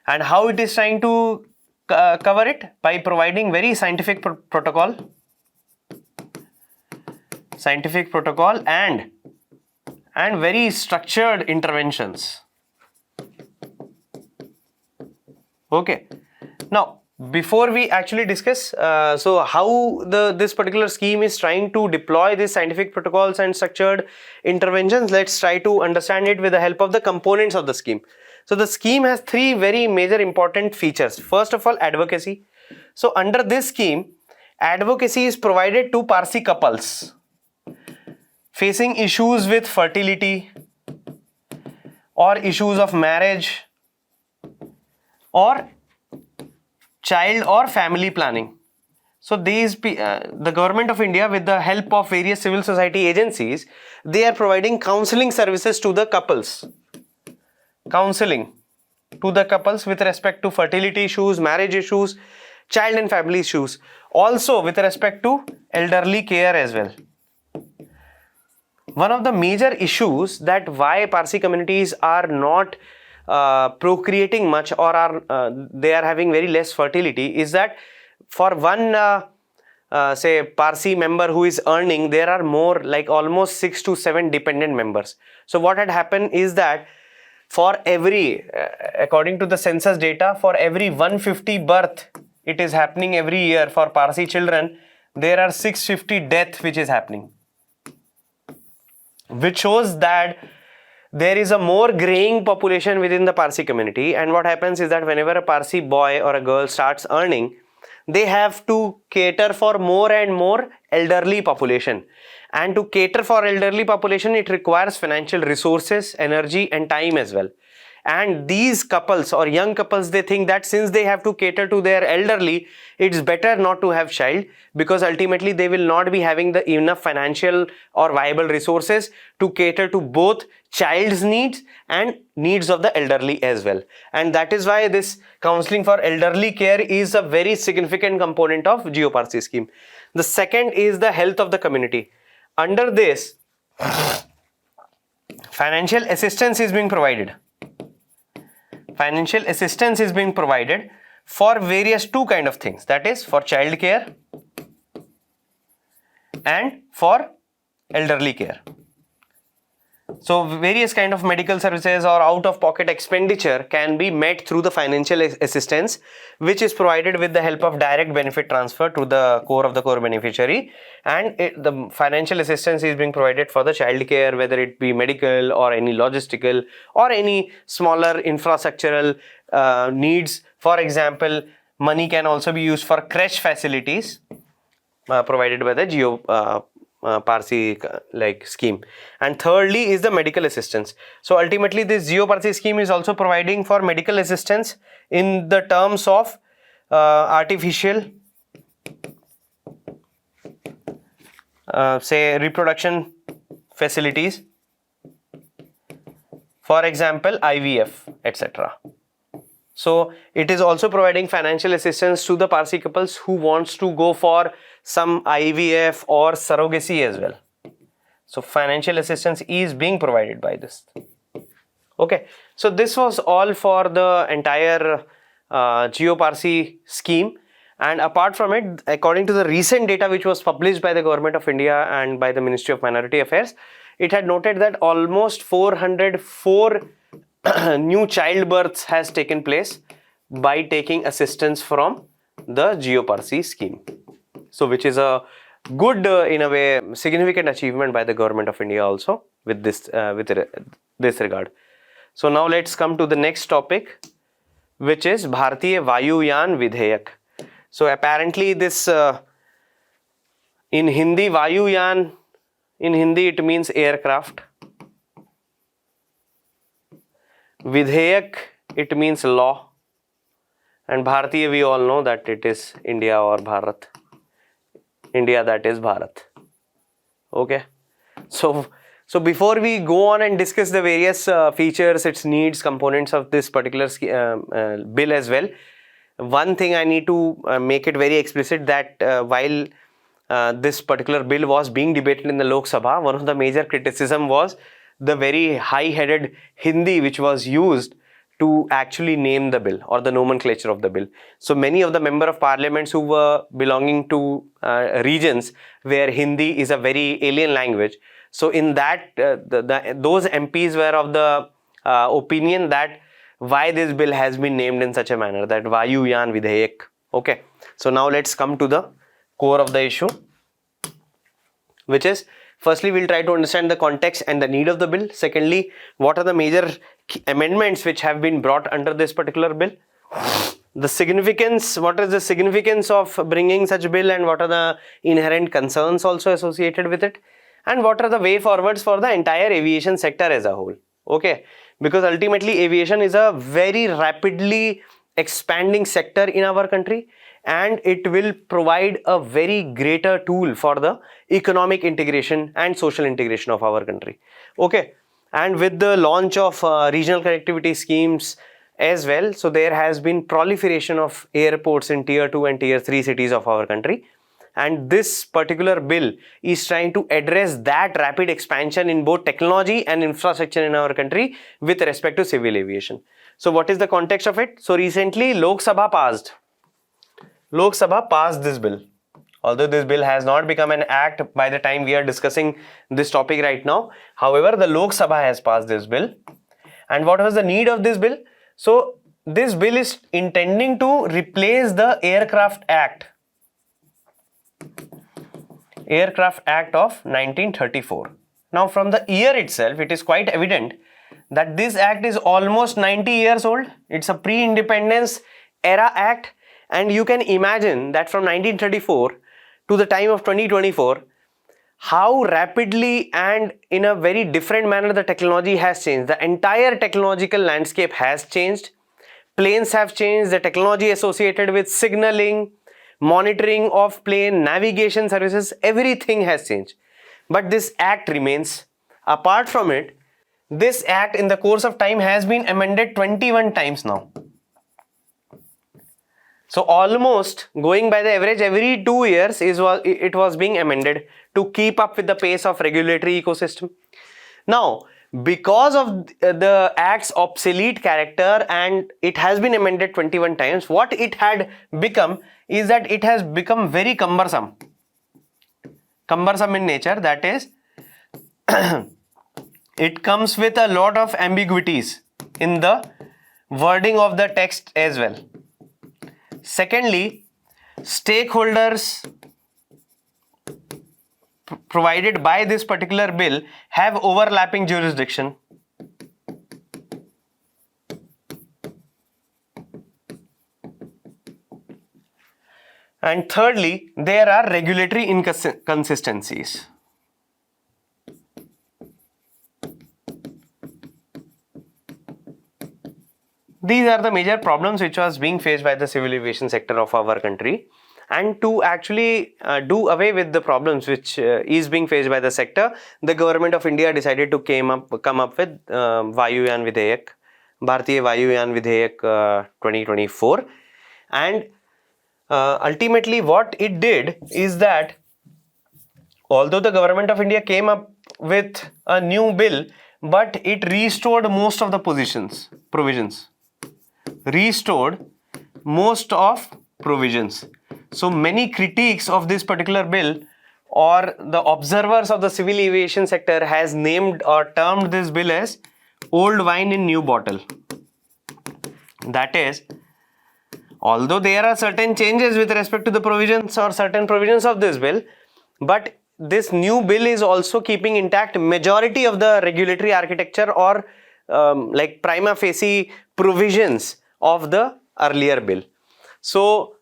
And how it is trying to cover it? By providing very scientific protocol and very structured interventions. Okay. Now, before we actually discuss so how this particular scheme is trying to deploy these scientific protocols and structured interventions, let's try to understand it with the help of the components of the scheme. So the scheme has three very major important features. First of all, advocacy. So under this scheme, advocacy is provided to Parsi couples facing issues with fertility or issues of marriage or child or family planning. So the government of India, with the help of various civil society agencies, they are providing counseling services to the couples. Counseling to the couples with respect to fertility issues, marriage issues, child and family issues. Also with respect to elderly care as well. One of the major issues that why Parsi communities are not procreating much, or they are having very less fertility, is that for one Parsi member who is earning, there are more like almost 6 to 7 dependent members. So what had happened is that for every, according to the census data, for every 150 birth it is happening every year for Parsi children, there are 650 deaths which is happening, which shows that there is a more graying population within the Parsi community. And what happens is that whenever a Parsi boy or a girl starts earning, they have to cater for more and more elderly population. And to cater for elderly population, it requires financial resources, energy and time as well. and these couples or young couples, they think that since they have to cater to their elderly, it's better not to have child, because ultimately they will not be having the enough financial or viable resources to cater to both child's needs and needs of the elderly as well. And that is why this counseling for elderly care is a very significant component of Jiyo Parsi scheme. The second is the health of the community. Under this, financial assistance is being provided. Financial assistance is being provided for various two kind of things, that is for child care and for elderly care. So various kind of medical services or out of pocket expenditure can be met through the financial assistance, which is provided with the help of direct benefit transfer to the core of the core beneficiary. And the financial assistance is being provided for the child care, whether it be medical or any logistical or any smaller infrastructural needs. For example, money can also be used for creche facilities provided by the Jiyo Parsi like scheme. And thirdly is the medical assistance. So ultimately this Jiyo Parsi scheme is also providing for medical assistance in the terms of artificial say reproduction facilities, for example IVF, etc. So it is also providing financial assistance to the Parsi couples who wants to go for some IVF or surrogacy as well. So financial assistance is being provided by this. Okay, so this was all for the entire Jiyo Parsi scheme. And apart from it, according to the recent data which was published by the Government of India and by the Ministry of Minority Affairs, it had noted that almost 404 new childbirths has taken place by taking assistance from the Jiyo Parsi scheme. So which is a good in a way significant achievement by the Government of India also with this regard. So now let's come to the next topic, which is Bhartiya Vayuyan Vidheyak. So apparently this in Hindi, Vayuyan, in Hindi it means aircraft. Vidheyak, it means law. And Bhartiya, we all know that it is India or Bharat. India, that is Bharat. Okay. So before we go on and discuss the various features, its needs, components of this particular bill as well, one thing I need to make it very explicit that while this particular bill was being debated in the Lok Sabha, one of the major criticism was the very high-headed Hindi which was used to actually name the bill or the nomenclature of the bill. So many of the member of parliaments who were belonging to regions where Hindi is a very alien language. So in that, those MPs were of the opinion that why this bill has been named in such a manner, that Vayuyan Vidheyak. Okay. So now let's come to the core of the issue, which is firstly we'll try to understand the context and the need of the bill. Secondly, what are the major amendments which have been brought under this particular bill? The significance, what is the significance of bringing such a bill and what are the inherent concerns also associated with it? And what are the way forwards for the entire aviation sector as a whole? Okay, because ultimately aviation is a very rapidly expanding sector in our country and it will provide a very greater tool for the economic integration and social integration of our country. Okay, and with the launch of regional connectivity schemes as well, so there has been proliferation of airports in tier 2 and tier 3 cities of our country. And this particular bill is trying to address that rapid expansion in both technology and infrastructure in our country with respect to civil aviation. So what is the context of it? So recently Lok Sabha passed this bill. Although this bill has not become an act by the time we are discussing this topic right now. However, the Lok Sabha has passed this bill. And what was the need of this bill? So this bill is intending to replace the Aircraft Act of 1934. Now from the year itself, it is quite evident that this act is almost 90 years old. It's a pre-independence era act, and you can imagine that from 1934 to the time of 2024, how rapidly and in a very different manner the technology has changed. The entire technological landscape has changed. Planes have changed, the technology associated with signaling, monitoring of plane, navigation services, everything has changed. But this act remains. Apart from it, this act in the course of time has been amended 21 times now. So almost going by the average every 2 years it was being amended to keep up with the pace of regulatory ecosystem. Now, because of the act's obsolete character and it has been amended 21 times, what it had become is that it has become very cumbersome. Cumbersome in nature, that is, it comes with a lot of ambiguities in the wording of the text as well. Secondly, stakeholders provided by this particular bill have overlapping jurisdiction. And thirdly, there are regulatory inconsistencies. These are the major problems which was being faced by the civil aviation sector of our country. And to actually do away with the problems which is being faced by the sector, the government of India decided to come up with Vayuyan Vidheyak, Bhartiya Vayuyan Vidheyak 2024. And ultimately what it did is that although the government of India came up with a new bill, but it restored most of the provisions. Restored most of provisions. So many critiques of this particular bill, or the observers of the civil aviation sector, has named or termed this bill as old wine in new bottle. That is, although there are certain changes with respect to the provisions or certain provisions of this bill, but this new bill is also keeping intact majority of the regulatory architecture or like prima facie provisions of the earlier bill. So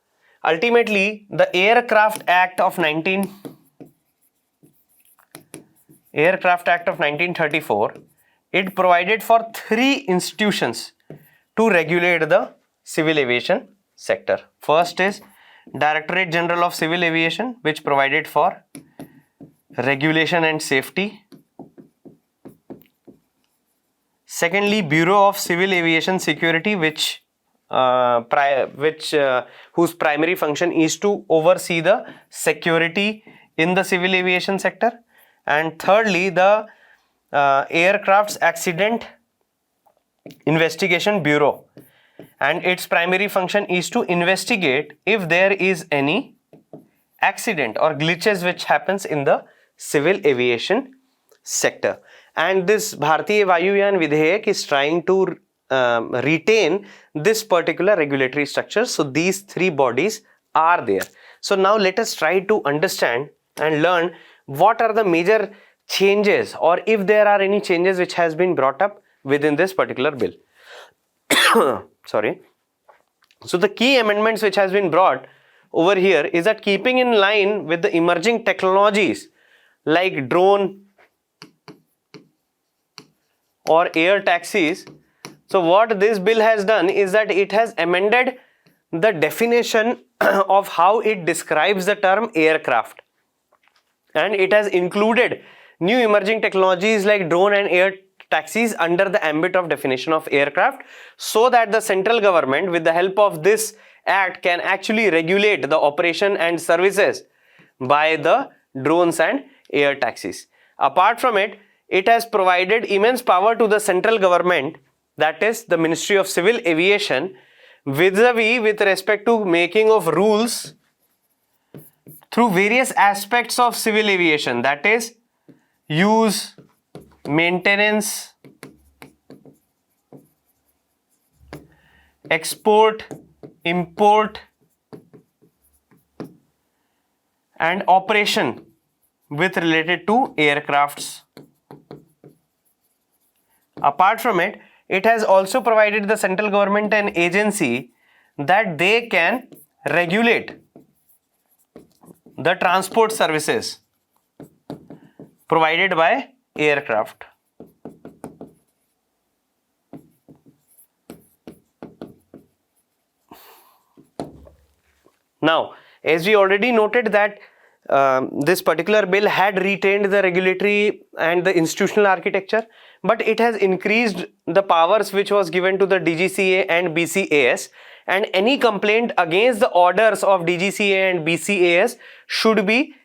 ultimately the Aircraft Act of 1934, it provided for 3 institutions to regulate the civil aviation sector. First is Directorate General of Civil Aviation, which provided for regulation and safety. Secondly, Bureau of Civil Aviation Security, whose primary function is to oversee the security in the civil aviation sector. And thirdly, the Aircraft's Accident Investigation Bureau, and its primary function is to investigate if there is any accident or glitches which happens in the civil aviation sector. And this Bhartiya Vayuyan Vidheyak is trying to retain this particular regulatory structure. So these 3 bodies are there. So now let us try to understand and learn what are the major changes, or if there are any changes which has been brought up within this particular bill. Sorry. So the key amendments which has been brought over here is that, keeping in line with the emerging technologies like drone or air taxis, so what this bill has done is that it has amended the definition of how it describes the term aircraft, and it has included new emerging technologies like drone and air taxis under the ambit of definition of aircraft, so that the central government, with the help of this act, can actually regulate the operation and services by the drones and air taxis. Apart from it, it has provided immense power to the central government, that is the Ministry of Civil Aviation, vis-a-vis with respect to making of rules through various aspects of civil aviation, that is use, maintenance, export, import and operation with related to aircrafts. Apart from it, it has also provided the central government an agency that they can regulate the transport services provided by aircraft. Now, as we already noted that this particular bill had retained the regulatory and the institutional architecture, but it has increased the powers which was given to the DGCA and BCAS, and any complaint against the orders of DGCA and BCAS should be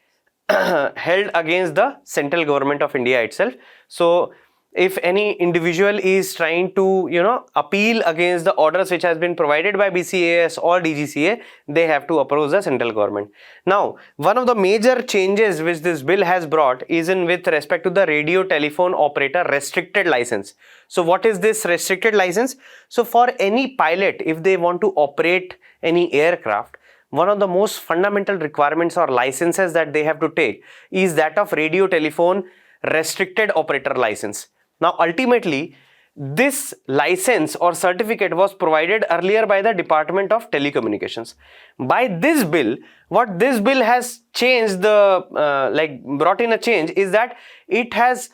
held against the central government of India itself. So if any individual is trying to appeal against the orders which has been provided by BCAS or DGCA, they have to approach the central government. Now, one of the major changes which this bill has brought is in with respect to the radio telephone operator restricted license. So what is this restricted license? So for any pilot, if they want to operate any aircraft, one of the most fundamental requirements or licenses that they have to take is that of radio telephone restricted operator license. Now, ultimately, this license or certificate was provided earlier by the Department of Telecommunications. By this bill, what this bill has changed, brought in a change is that it has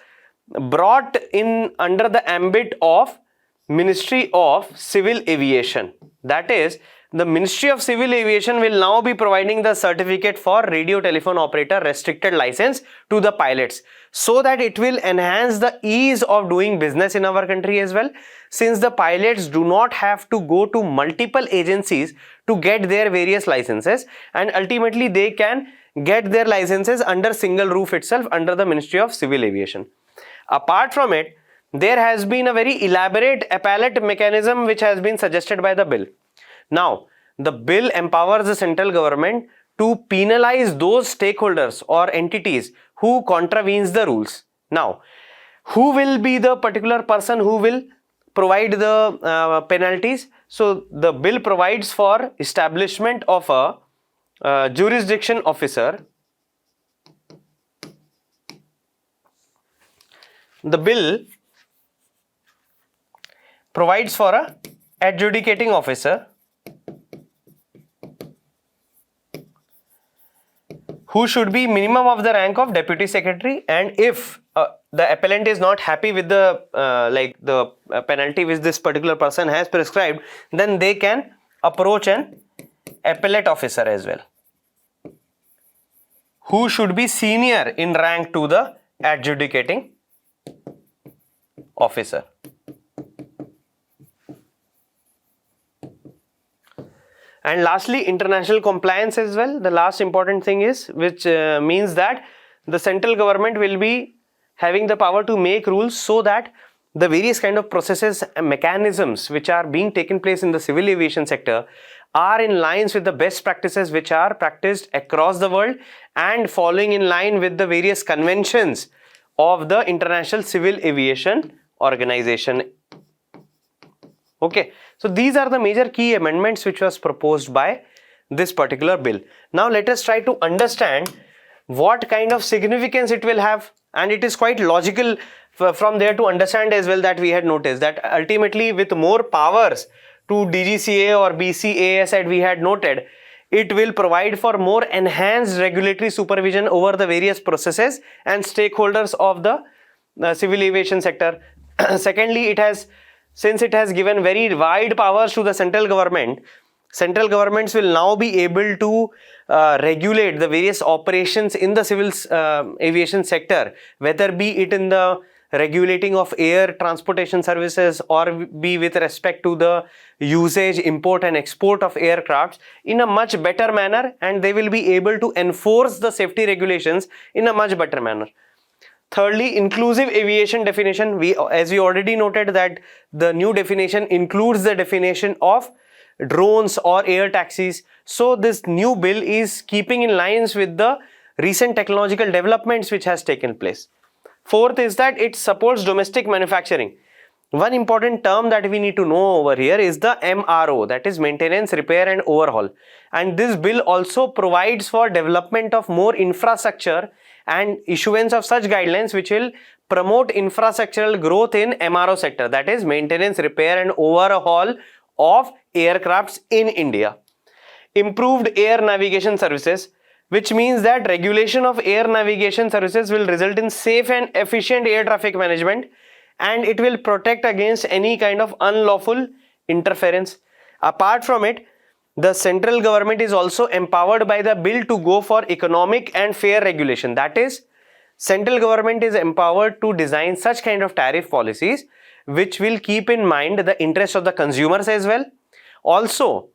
brought in under the ambit of Ministry of Civil Aviation. That is, the Ministry of Civil Aviation will now be providing the certificate for radio telephone operator restricted license to the pilots, so that it will enhance the ease of doing business in our country as well, since the pilots do not have to go to multiple agencies to get their various licenses, and ultimately they can get their licenses under single roof itself under the Ministry of Civil Aviation. Apart from it, there has been a very elaborate appellate mechanism which has been suggested by the bill. Now, the bill empowers the central government to penalize those stakeholders or entities who contravenes the rules. Now, who will be the particular person who will provide the penalties? So, the bill provides for establishment of a jurisdiction officer. The bill provides for a adjudicating officer who should be minimum of the rank of deputy secretary, and if the appellant is not happy with the penalty which this particular person has prescribed, then they can approach an appellate officer as well, who should be senior in rank to the adjudicating officer. And lastly, international compliance as well. The last important thing is, which means that the central government will be having the power to make rules so that the various kind of processes and mechanisms which are being taken place in the civil aviation sector are in lines with the best practices which are practiced across the world and following in line with the various conventions of the International Civil Aviation Organization. Okay, so these are the major key amendments which was proposed by this particular bill. Now let us try to understand what kind of significance it will have, and it is quite logical from there to understand as well that we had noticed that ultimately with more powers to DGCA or BCAS that we had noted, it will provide for more enhanced regulatory supervision over the various processes and stakeholders of the civil aviation sector. Secondly, since it has given very wide powers to the central government, central governments will now be able to regulate the various operations in the civil aviation sector, whether be it in the regulating of air transportation services or be with respect to the usage, import and export of aircrafts in a much better manner, and they will be able to enforce the safety regulations in a much better manner. Thirdly, inclusive aviation definition. As we already noted that the new definition includes the definition of drones or air taxis. So this new bill is keeping in lines with the recent technological developments which has taken place. Fourth is that it supports domestic manufacturing. One important term that we need to know over here is the MRO, that is maintenance, repair and overhaul. And this bill also provides for development of more infrastructure and issuance of such guidelines which will promote infrastructural growth in MRO sector, that is maintenance, repair and overhaul of aircrafts in India. Improved air navigation services. which means that regulation of air navigation services will result in safe and efficient air traffic management, and it will protect against any kind of unlawful interference. Apart from it, the central government is also empowered by the bill to go for economic and fair regulation. That is, central government is empowered to design such kind of tariff policies which will keep in mind the interest of the consumers as well. Also,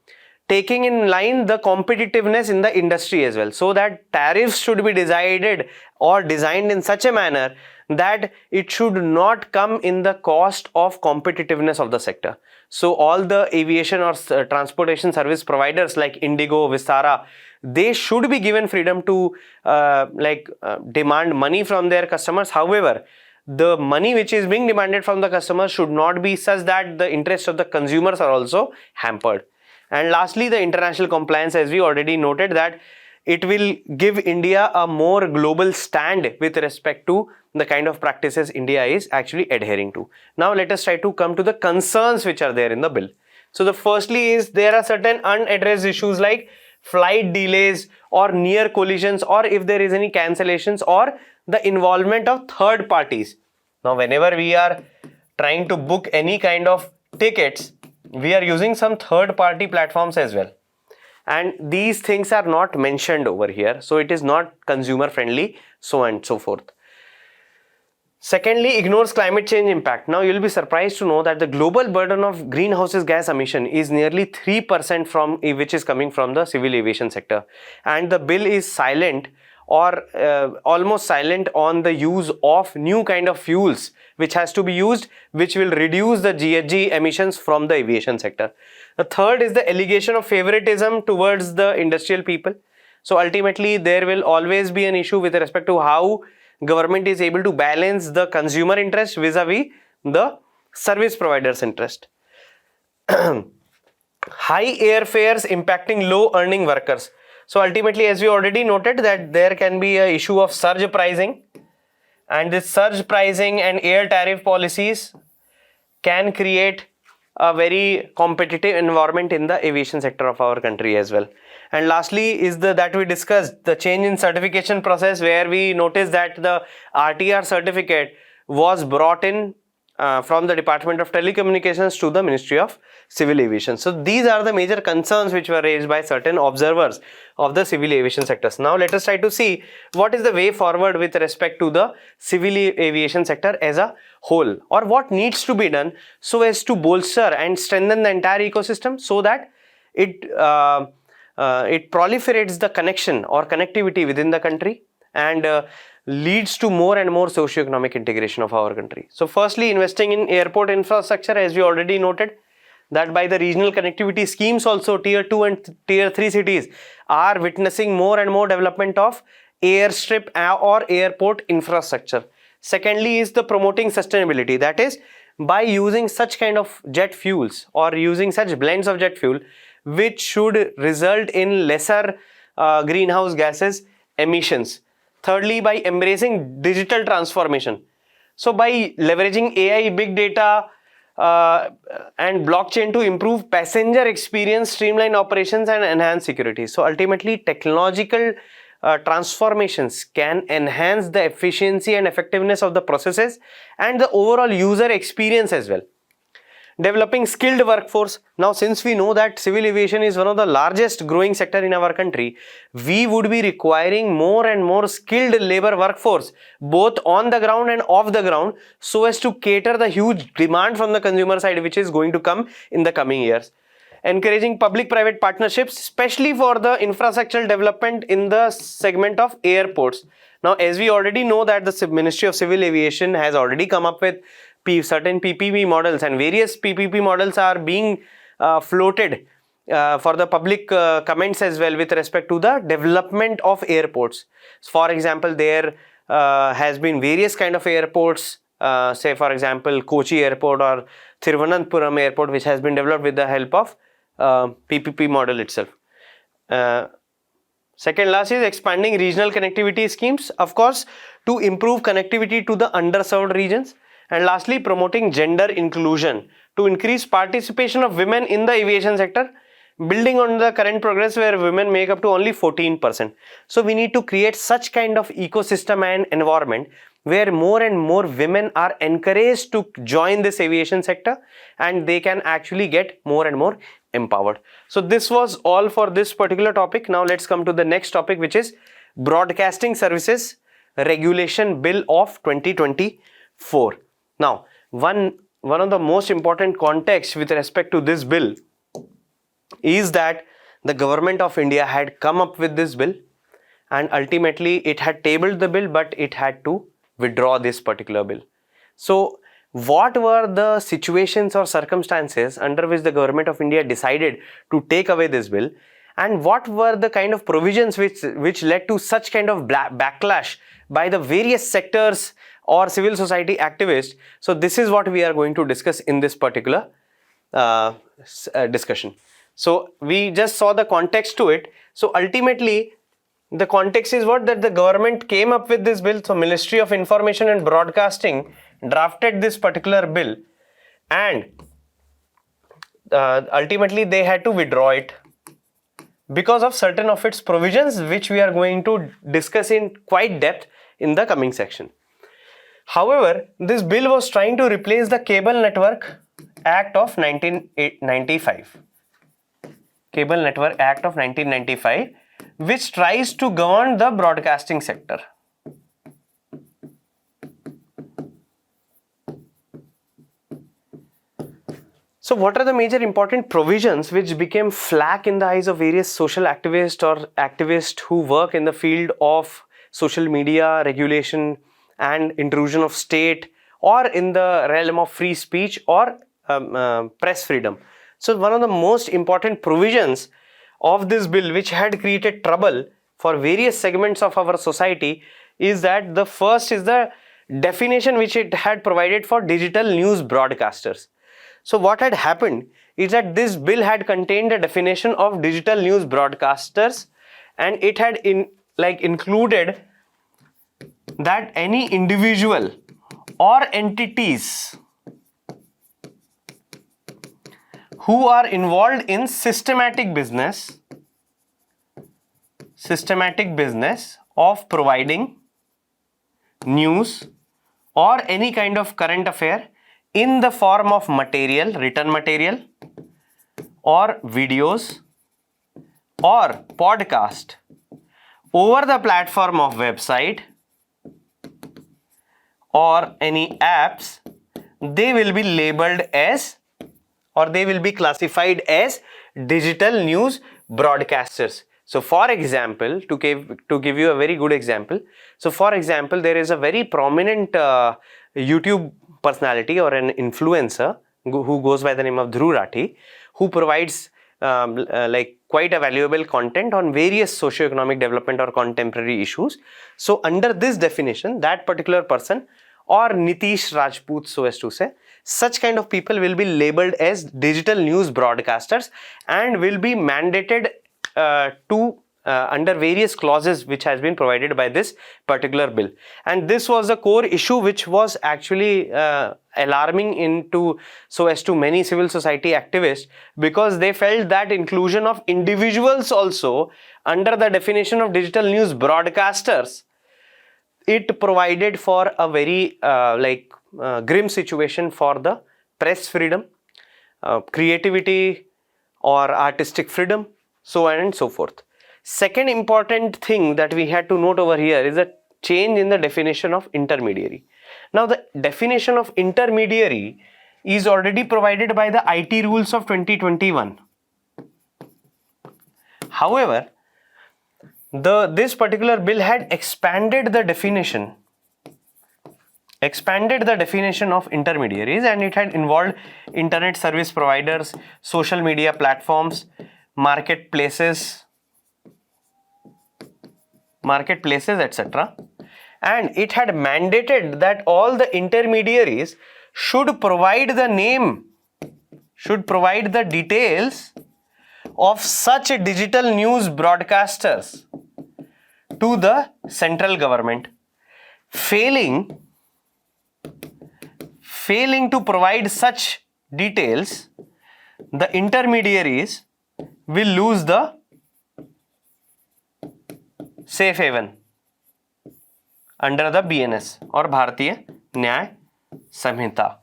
taking in line the competitiveness in the industry as well, so that tariffs should be decided or designed in such a manner that it should not come in the cost of competitiveness of the sector. So all the aviation or transportation service providers like Indigo, Vistara, they should be given freedom to demand money from their customers. However, the money which is being demanded from the customers should not be such that the interests of the consumers are also hampered. And lastly, the international compliance, as we already noted, that it will give India a more global stand with respect to the kind of practices India is actually adhering to. Now let us try to come to the concerns which are there in the bill. So the firstly is there are certain unaddressed issues like flight delays or near collisions, or if there is any cancellations or the involvement of third parties. Now whenever we are trying to book any kind of tickets, we are using some third party platforms as well, and these things are not mentioned over here, so it is not consumer friendly, so on and so forth. Secondly, ignores climate change impact. Now you will be surprised to know that the global burden of greenhouse gas emission is nearly 3% from which is coming from the civil aviation sector, and the bill is silent or almost silent on the use of new kind of fuels which has to be used, which will reduce the GHG emissions from the aviation sector. The third is the allegation of favoritism towards the industrial people. So ultimately there will always be an issue with respect to how government is able to balance the consumer interest vis-a-vis the service provider's interest. High airfares impacting low earning workers. So ultimately, as we already noted, that there can be an issue of surge pricing, and this surge pricing and air tariff policies can create a very competitive environment in the aviation sector of our country as well. And lastly is that we discussed the change in certification process, where we noticed that the RTR certificate was brought in from the Department of Telecommunications to the Ministry of Civil Aviation. So these are the major concerns which were raised by certain observers of the civil aviation sectors. Now let us try to see what is the way forward with respect to the civil aviation sector as a whole, or what needs to be done so as to bolster and strengthen the entire ecosystem, so that it proliferates the connection or connectivity within the country and leads to more and more socio-economic integration of our country. So firstly, investing in airport infrastructure, as we already noted, that by the regional connectivity schemes also tier 2 and tier 3 cities are witnessing more and more development of airstrip or airport infrastructure. Secondly is the promoting sustainability, that is by using such kind of jet fuels or using such blends of jet fuel which should result in lesser greenhouse gases emissions. Thirdly, by embracing digital transformation. So by leveraging AI, big data and blockchain to improve passenger experience, streamline operations and enhance security. So ultimately technological transformations can enhance the efficiency and effectiveness of the processes and the overall user experience as well. Developing skilled workforce. Now since we know that civil aviation is one of the largest growing sector in our country, we would be requiring more and more skilled labor workforce both on the ground and off the ground, so as to cater the huge demand from the consumer side which is going to come in the coming years. Encouraging public-private partnerships, especially for the infrastructural development in the segment of airports. Now as we already know that the Ministry of Civil Aviation has already come up with certain PPP models, and various PPP models are being floated for the public comments as well with respect to the development of airports. For example, there has been various kind of airports, say for example Kochi airport or Thiruvananthapuram airport, which has been developed with the help of PPP model itself. Second last is expanding regional connectivity schemes, of course, to improve connectivity to the underserved regions. And lastly, promoting gender inclusion to increase participation of women in the aviation sector, building on the current progress where women make up to only 14%. So we need to create such kind of ecosystem and environment where more and more women are encouraged to join this aviation sector and they can actually get more and more empowered. So this was all for this particular topic. Now let's come to the next topic, which is Broadcasting Services Regulation Bill of 2024. Now, one of the most important contexts with respect to this bill is that the government of India had come up with this bill and ultimately it had tabled the bill, but it had to withdraw this particular bill. So what were the situations or circumstances under which the government of India decided to take away this bill, and what were the kind of provisions which led to such kind of backlash by the various sectors or civil society activists? So this is what we are going to discuss in this particular discussion. So we just saw the context to it. So ultimately the context is what, that the government came up with this bill. So Ministry of Information and Broadcasting drafted this particular bill and ultimately they had to withdraw it because of certain of its provisions, which we are going to discuss in quite depth in the coming section. However, this bill was trying to replace the Cable Network Act of 1995. Cable Network Act of 1995, which tries to govern the broadcasting sector. So what are the major important provisions which became flack in the eyes of various social activists or activists who work in the field of social media regulation and intrusion of state, or in the realm of free speech or press freedom? So one of the most important provisions of this bill, which had created trouble for various segments of our society, is that the first is the definition which it had provided for digital news broadcasters. So what had happened is that this bill had contained a definition of digital news broadcasters, and it had included that any individual or entities who are involved in systematic business of providing news or any kind of current affair in the form of material, written material, or videos or podcast over the platform of website or any apps, they will be labeled as, or they will be classified as digital news broadcasters. So for example, to give you a very good example, so for example, there is a very prominent YouTube personality or an influencer who goes by the name of Dhru Rathi, who provides quite a valuable content on various socio-economic development or contemporary issues. So under this definition, that particular person, or Nitish Rajput, so as to say, such kind of people will be labeled as digital news broadcasters and will be mandated to under various clauses which has been provided by this particular bill. And this was a core issue which was actually alarming into so as to many civil society activists, because they felt that inclusion of individuals also under the definition of digital news broadcasters, it provided for a very grim situation for the press freedom, creativity or artistic freedom, so on and so forth. Second important thing that we had to note over here is a change in the definition of intermediary. Now the definition of intermediary is already provided by the IT rules of 2021. However, this particular bill had expanded the definition of intermediaries, and it had involved internet service providers, social media platforms, marketplaces, etc. And it had mandated that all the intermediaries should provide the details of such digital news broadcasters to the central government. Failing to provide such details, the intermediaries will lose the safe haven under the BNS or Bhartiya Nyay Samhita.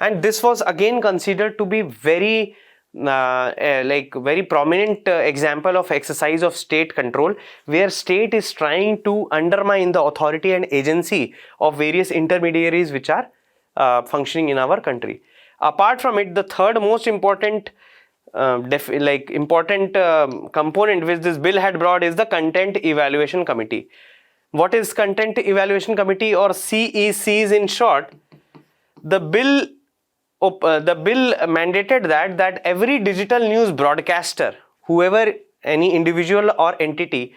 And this was again considered to be very very prominent example of exercise of state control, where state is trying to undermine the authority and agency of various intermediaries which are functioning in our country. Apart from it, the third most important component which this bill had brought is the Content Evaluation Committee. What is Content Evaluation Committee, or CECs in short? The bill mandated that every digital news broadcaster, whoever, any individual or entity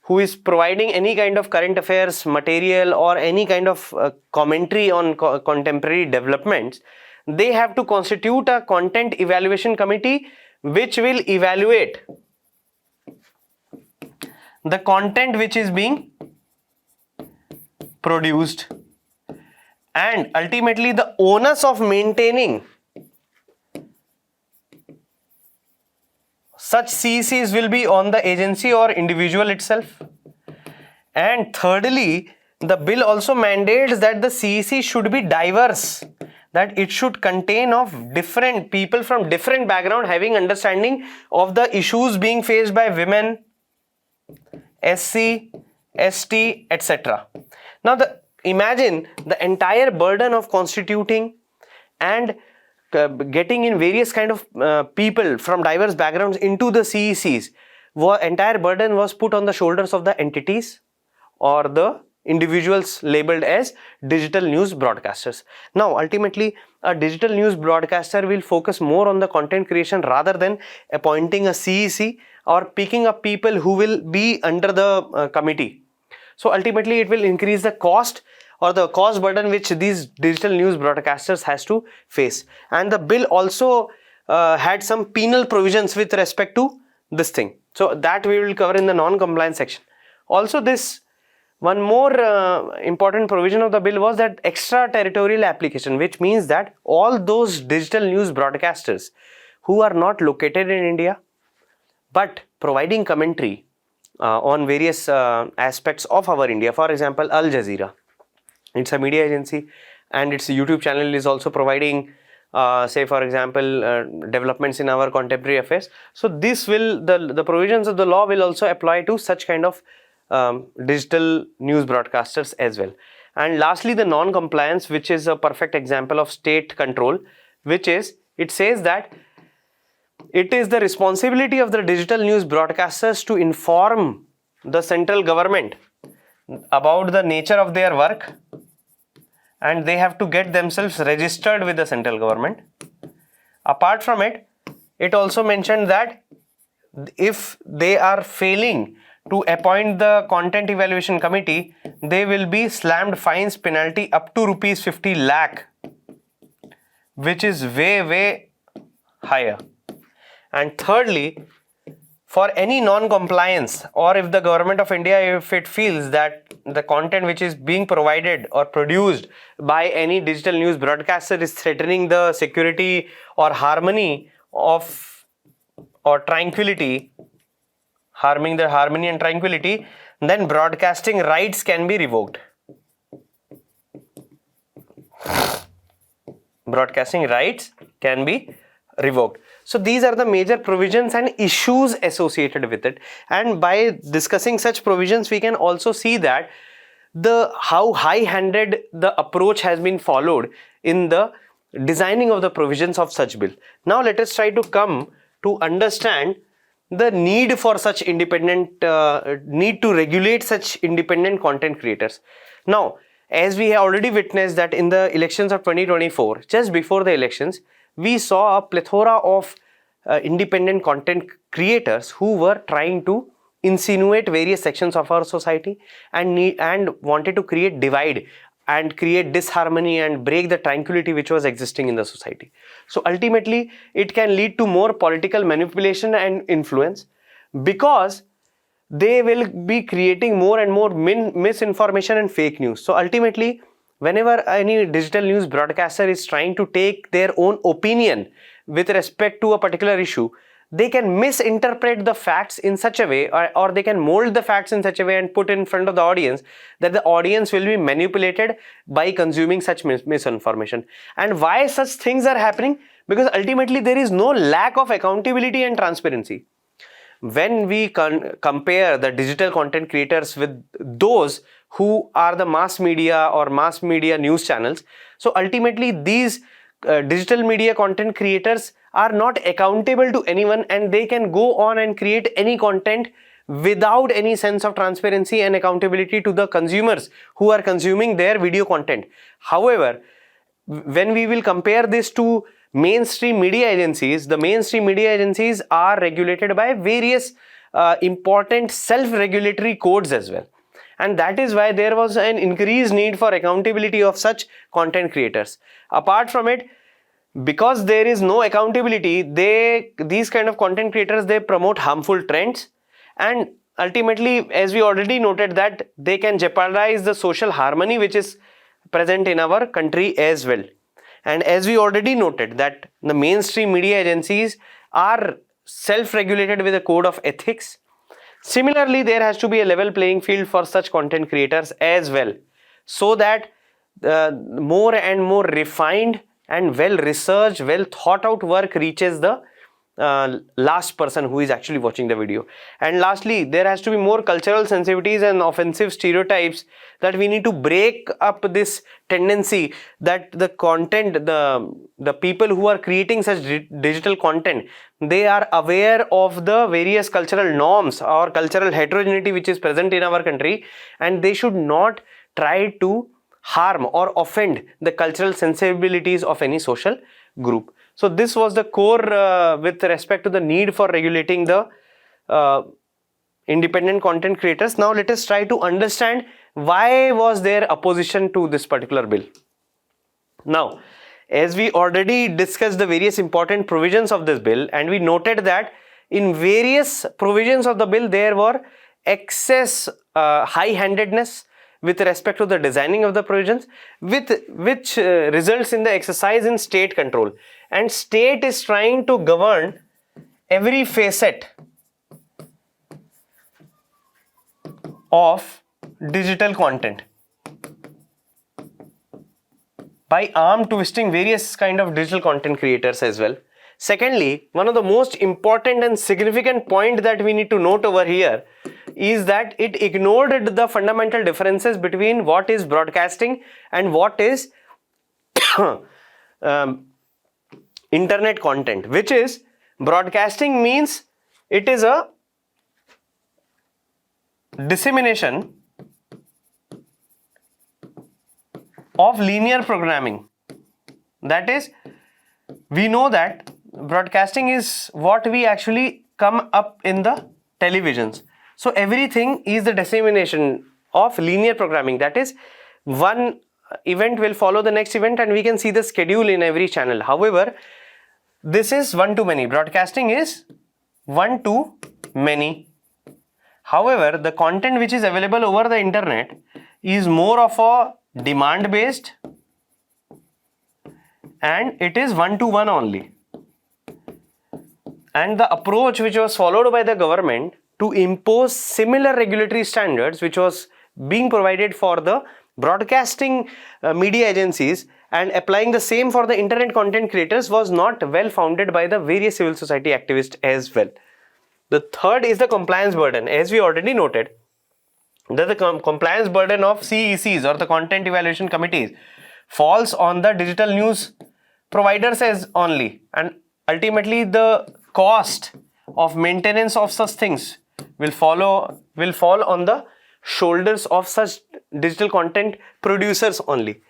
who is providing any kind of current affairs material or any kind of commentary on contemporary developments, they have to constitute a Content Evaluation Committee which will evaluate the content which is being produced, and ultimately the onus of maintaining such CECs will be on the agency or individual itself. And thirdly, the bill also mandates that the CEC should be diverse, that it should contain of different people from different background having understanding of the issues being faced by women, SC, ST, etc. Now imagine the entire burden of constituting and getting in various kind of people from diverse backgrounds into the CECs. Entire burden was put on the shoulders of the entities or the individuals labeled as digital news broadcasters. Now ultimately, a digital news broadcaster will focus more on the content creation rather than appointing a CEC or picking up people who will be under the committee. So ultimately it will increase the cost or the cost burden which these digital news broadcasters has to face. And the bill also had some penal provisions with respect to this thing. So that we will cover in the non-compliance section. Also, this one more important provision of the bill was that extraterritorial application, which means that all those digital news broadcasters who are not located in India but providing commentary on various aspects of our India. For example, Al Jazeera, it's a media agency and its YouTube channel is also providing say for example developments in our contemporary affairs. So this will, the provisions of the law will also apply to such kind of digital news broadcasters as well. And lastly, the non-compliance, which is a perfect example of state control, which is, it says that it is the responsibility of the digital news broadcasters to inform the central government about the nature of their work, and they have to get themselves registered with the central government. Apart from it, it also mentioned that if they are failing to appoint the Content Evaluation Committee, they will be slammed fines penalty up to rupees 50 lakh, which is way higher. And thirdly, for any non-compliance, or if the government of India, if it feels that the content which is being provided or produced by any digital news broadcaster is threatening the security or harmony of or tranquility, harming the harmony and tranquility, then broadcasting rights can be revoked. Broadcasting rights can be revoked. So these are the major provisions and issues associated with it. And by discussing such provisions, we can also see that how high-handed the approach has been followed in the designing of the provisions of such bill. Now let us try to come to understand the need for such independent, need to regulate such independent content creators. Now, as we have already witnessed that in the elections of 2024, just before the elections, we saw a plethora of independent content creators who were trying to insinuate various sections of our society and wanted to create divide and create disharmony and break the tranquility which was existing in the society. So ultimately, it can lead to more political manipulation and influence, because they will be creating more and more misinformation and fake news. So ultimately, whenever any digital news broadcaster is trying to take their own opinion with respect to a particular issue, they can misinterpret the facts in such a way, or they can mold the facts in such a way and put in front of the audience that the audience will be manipulated by consuming such misinformation. And why such things are happening? Because ultimately there is no lack of accountability and transparency. When we compare the digital content creators with those who are the mass media or mass media news channels, so ultimately these digital media content creators are not accountable to anyone, and they can go on and create any content without any sense of transparency and accountability to the consumers who are consuming their video content. However, when we will compare this to mainstream media agencies, the mainstream media agencies are regulated by various important self-regulatory codes as well. And that is why there was an increased need for accountability of such content creators. Apart from it, because there is no accountability, these kind of content creators, they promote harmful trends, and ultimately, as we already noted, that they can jeopardize the social harmony which is present in our country as well. And as we already noted, that the mainstream media agencies are self-regulated with a code of ethics. Similarly, there has to be a level playing field for such content creators as well, so that more and more refined and well researched, well thought out work reaches the last person who is actually watching the video. And lastly, there has to be more cultural sensitivities and offensive stereotypes, that we need to break up this tendency that the content, the people who are creating such digital content, they are aware of the various cultural norms or cultural heterogeneity which is present in our country, and they should not try to harm or offend the cultural sensibilities of any social group. So this was the core with respect to the need for regulating the independent content creators. Now let us try to understand why was there opposition to this particular bill. Now, as we already discussed the various important provisions of this bill, and we noted that in various provisions of the bill there were excess high-handedness with respect to the designing of the provisions, which results in the exercise in state control, and state is trying to govern every facet of digital content by arm twisting various kind of digital content creators as well. Secondly, one of the most important and significant point that we need to note over here is that it ignored the fundamental differences between what is broadcasting and what is internet content, which is broadcasting means it is a dissemination of linear programming. That is, we know that broadcasting is what we actually come up in the televisions. So everything is the dissemination of linear programming. That is, one event will follow the next event and we can see the schedule in every channel. However, this is one to many. Broadcasting is one to many. However, the content which is available over the internet is more of a demand based, and it is one to one only. And the approach which was followed by the government to impose similar regulatory standards which was being provided for the broadcasting media agencies and applying the same for the internet content creators was not well founded by the various civil society activists as well. The third is the compliance burden. As we already noted, that the compliance burden of CECs or the content evaluation committees falls on the digital news providers as only, and ultimately the cost of maintenance of such things will fall on the shoulders of such digital content producers only.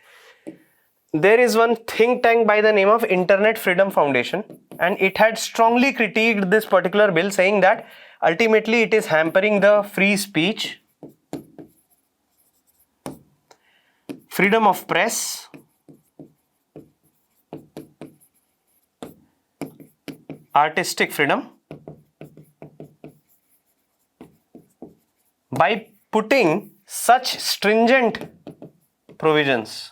There is one think tank by the name of Internet Freedom Foundation, and it had strongly critiqued this particular bill, saying that ultimately it is hampering the free speech, freedom of press, artistic freedom, by putting such stringent provisions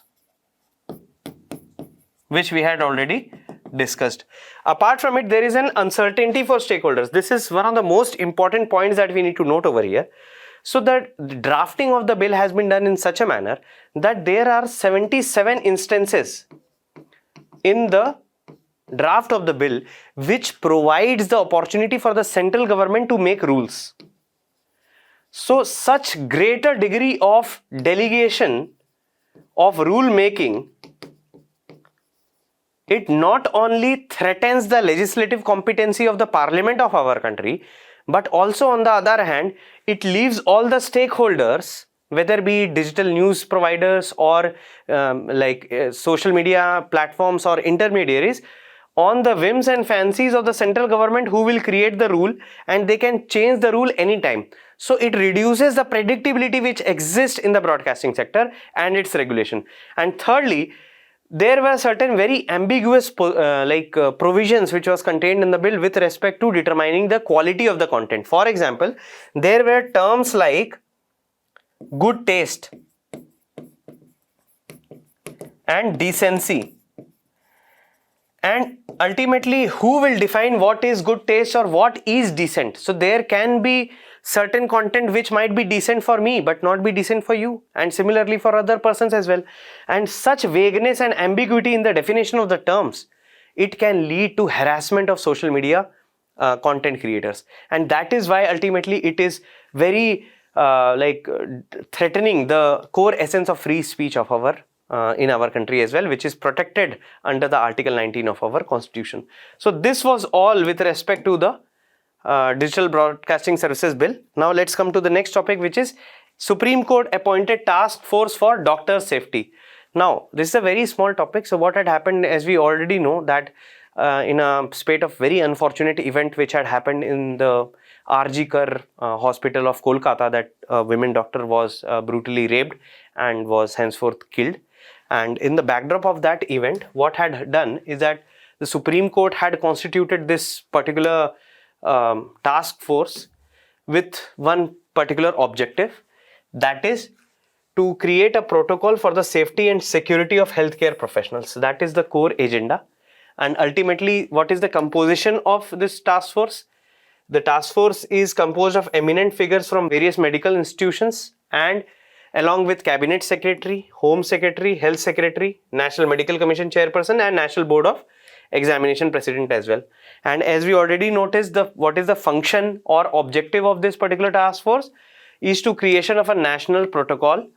which we had already discussed. Apart from it, there is an uncertainty for stakeholders. This is one of the most important points that we need to note over here. So that the drafting of the bill has been done in such a manner that there are 77 instances in the draft of the bill which provides the opportunity for the central government to make rules. So such greater degree of delegation of rule making, it not only threatens the legislative competency of the parliament of our country, but also on the other hand, it leaves all the stakeholders, whether be digital news providers or social media platforms or intermediaries, on the whims and fancies of the central government who will create the rule, and they can change the rule anytime. So it reduces the predictability which exists in the broadcasting sector and its regulation. And thirdly, there were certain very ambiguous provisions which was contained in the bill with respect to determining the quality of the content. For example, there were terms like good taste and decency. And ultimately, who will define what is good taste or what is decent? So there can be certain content which might be decent for me but not be decent for you, and similarly for other persons as well. And such vagueness and ambiguity in the definition of the terms, it can lead to harassment of social media content creators, and that is why ultimately it is very threatening the core essence of free speech of our in our country as well, which is protected under the Article 19 of our Constitution. So this was all with respect to the Digital Broadcasting Services Bill. Now let's come to the next topic, which is Supreme Court appointed task force for doctor safety. Now this is a very small topic. So what had happened, as we already know, that in a spate of very unfortunate event which had happened in the RG Kar hospital of Kolkata, that a women doctor was brutally raped and was henceforth killed. And in the backdrop of that event, what had done is that the Supreme Court had constituted this particular task force with one particular objective, that is to create a protocol for the safety and security of healthcare professionals. That is the core agenda. And ultimately, what is the composition of this task force? The task force is composed of eminent figures from various medical institutions, and along with Cabinet Secretary, Home Secretary, Health Secretary, National Medical Commission Chairperson and National Board of Examination President as well. And as we already noticed, what is the function or objective of this particular task force is to creation of a national protocol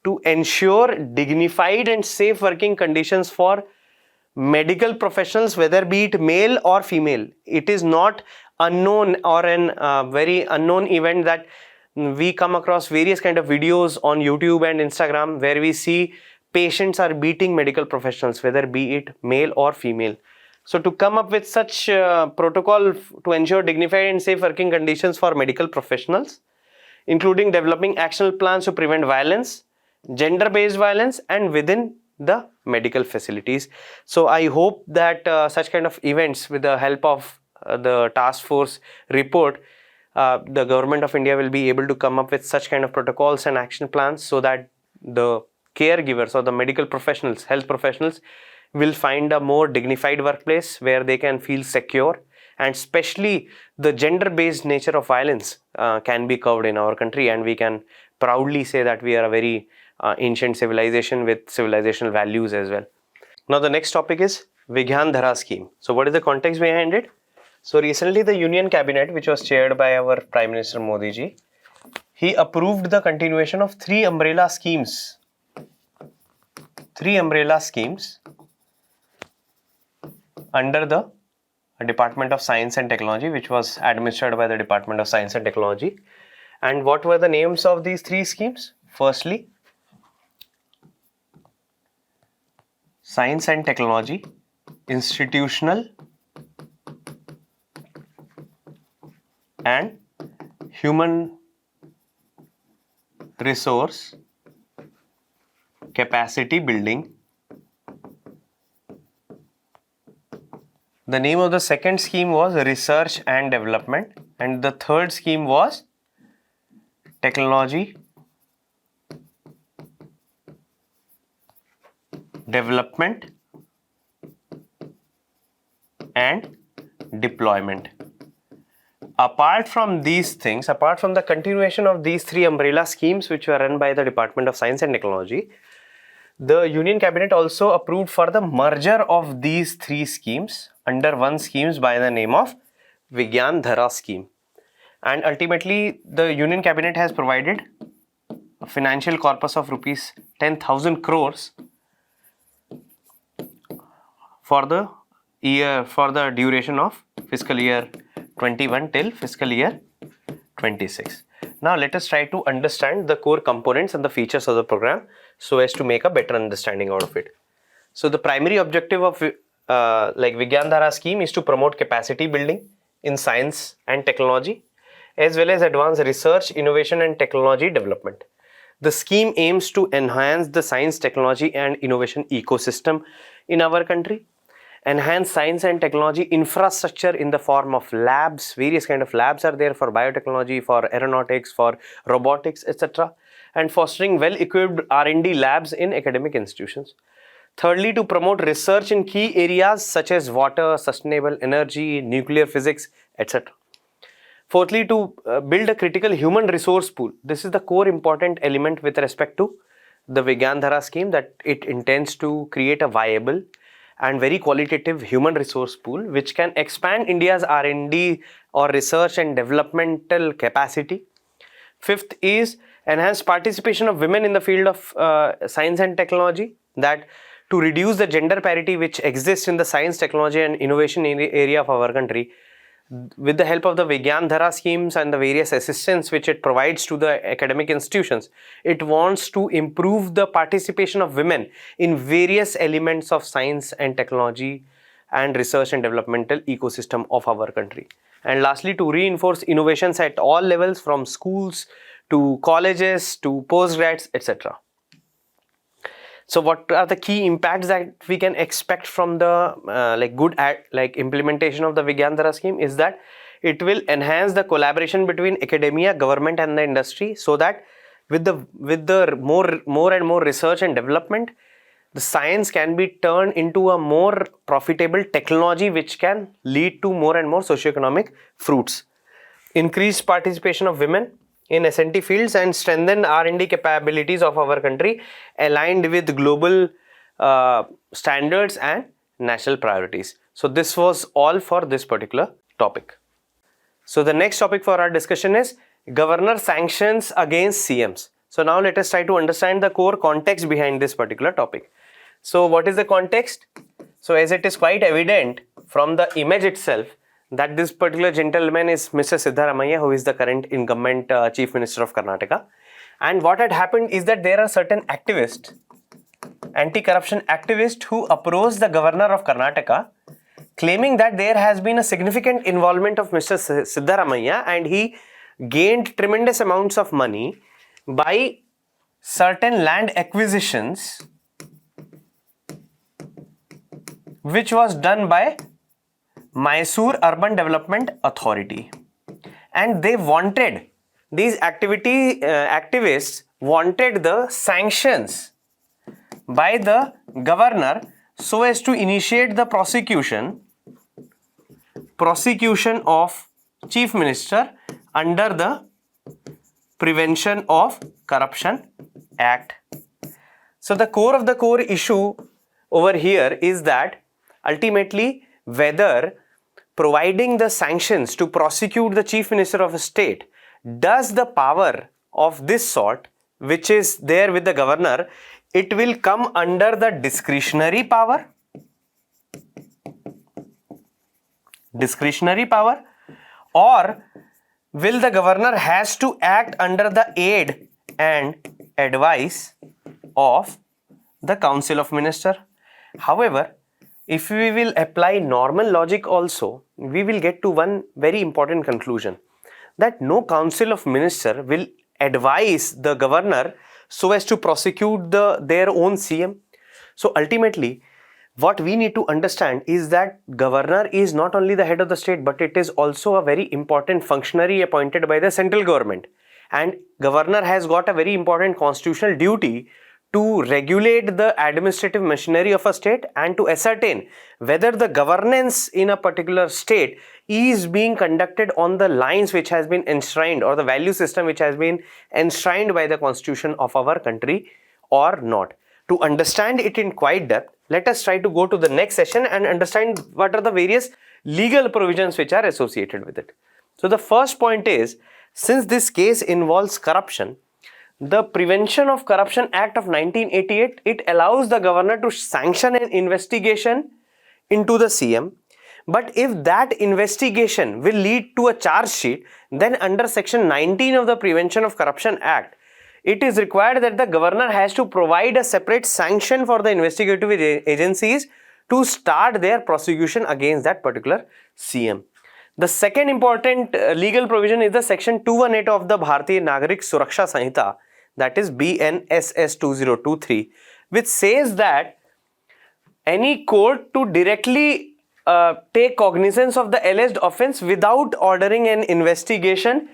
to ensure dignified and safe working conditions for medical professionals, whether be it male or female. It is not unknown or an very unknown event that we come across various kind of videos on YouTube and Instagram where we see patients are beating medical professionals, whether be it male or female. So to come up with such protocol to ensure dignified and safe working conditions for medical professionals, including developing actionable plans to prevent violence, gender-based violence, and within the medical facilities. So I hope that such kind of events, with the help of the task force report, the government of India will be able to come up with such kind of protocols and action plans so that the caregivers or the medical professionals, health professionals, will find a more dignified workplace where they can feel secure, and especially the gender-based nature of violence can be covered in our country, and we can proudly say that we are a very ancient civilization with civilizational values as well. Now the next topic is Vigyan Dhara scheme. So what is the context behind it? So recently the Union Cabinet, which was chaired by our Prime Minister Modi ji, he approved the continuation of three umbrella schemes under the Department of Science and Technology, which was administered by the Department of Science and Technology. And what were the names of these three schemes? Firstly, Science and Technology Institutional and Human Resource Capacity Building. The name of the second scheme was Research and Development, and the third scheme was Technology Development and deployment. Apart from these things, apart from the continuation of these three umbrella schemes which were run by the Department of Science and Technology, the Union Cabinet also approved for the merger of these three schemes under one scheme by the name of Vigyan Dhara scheme. And ultimately, the Union Cabinet has provided a financial corpus of rupees 10,000 crores for the duration of fiscal year 21 till fiscal year 26. Now let us try to understand the core components and the features of the program so as to make a better understanding out of it. So the primary objective of Vigyan Dhara scheme is to promote capacity building in science and technology as well as advance research, innovation and technology development. The scheme aims to enhance the science, technology and innovation ecosystem in our country, enhance science and technology infrastructure in the form of labs. Various kind of labs are there for biotechnology, for aeronautics, for robotics, etc. and fostering well-equipped R&D labs in academic institutions. Thirdly, to promote research in key areas such as water, sustainable energy, nuclear physics, etc. Fourthly, to build a critical human resource pool. This is the core important element with respect to the Vigyan Dhara scheme, that it intends to create a viable and very qualitative human resource pool which can expand India's R&D or research and developmental capacity. Fifth is enhanced participation of women in the field of science and technology, that to reduce the gender parity which exists in the science, technology and innovation area of our country. With the help of the Vigyan Dhara schemes and the various assistance which it provides to the academic institutions, it wants to improve the participation of women in various elements of science and technology and research and developmental ecosystem of our country. And lastly, to reinforce innovations at all levels from schools to colleges to postgrads, etc. So what are the key impacts that we can expect from the implementation of the Vigyan Dhara scheme is that it will enhance the collaboration between academia, government and the industry, so that with the more and more research and development, the science can be turned into a more profitable technology which can lead to more and more socioeconomic fruits. Increased participation of women in S&T fields and strengthen R&D capabilities of our country aligned with global standards and national priorities. So this was all for this particular topic. So the next topic for our discussion is Governor sanctions against CMs. So now let us try to understand the core context behind this particular topic. So what is the context? So as it is quite evident from the image itself that this particular gentleman is Mr. Siddaramaiah, who is the current incumbent Chief Minister of Karnataka. And what had happened is that there are certain activists, anti-corruption activists, who approached the Governor of Karnataka claiming that there has been a significant involvement of Mr. Siddaramaiah and he gained tremendous amounts of money by certain land acquisitions which was done by Mysore Urban Development Authority. And they wanted, these activists wanted the sanctions by the governor so as to initiate the prosecution of Chief Minister under the Prevention of Corruption Act. So the core issue over here is that ultimately whether providing the sanctions to prosecute the Chief Minister of a state, does the power of this sort which is there with the governor, it will come under the discretionary power, or will the governor has to act under the aid and advice of the Council of Ministers. However, if we will apply normal logic also, we will get to one very important conclusion, that no Council of Ministers will advise the governor so as to prosecute their own CM. So ultimately, what we need to understand is that governor is not only the head of the state, but it is also a very important functionary appointed by the central government. And governor has got a very important constitutional duty to regulate the administrative machinery of a state and to ascertain whether the governance in a particular state is being conducted on the lines which has been enshrined, or the value system which has been enshrined by the constitution of our country or not. To understand it in quite depth, let us try to go to the next session and understand what are the various legal provisions which are associated with it. So the first point is, since this case involves corruption, the Prevention of Corruption Act of 1988, it allows the governor to sanction an investigation into the CM. But if that investigation will lead to a charge sheet, then under section 19 of the Prevention of Corruption Act, it is required that the governor has to provide a separate sanction for the investigative agencies to start their prosecution against that particular CM. The second important legal provision is the section 218 of the Bhartiya Nagarik Suraksha Sanhita, that is BNSS 2023, which says that any court to directly take cognizance of the alleged offence without ordering an investigation,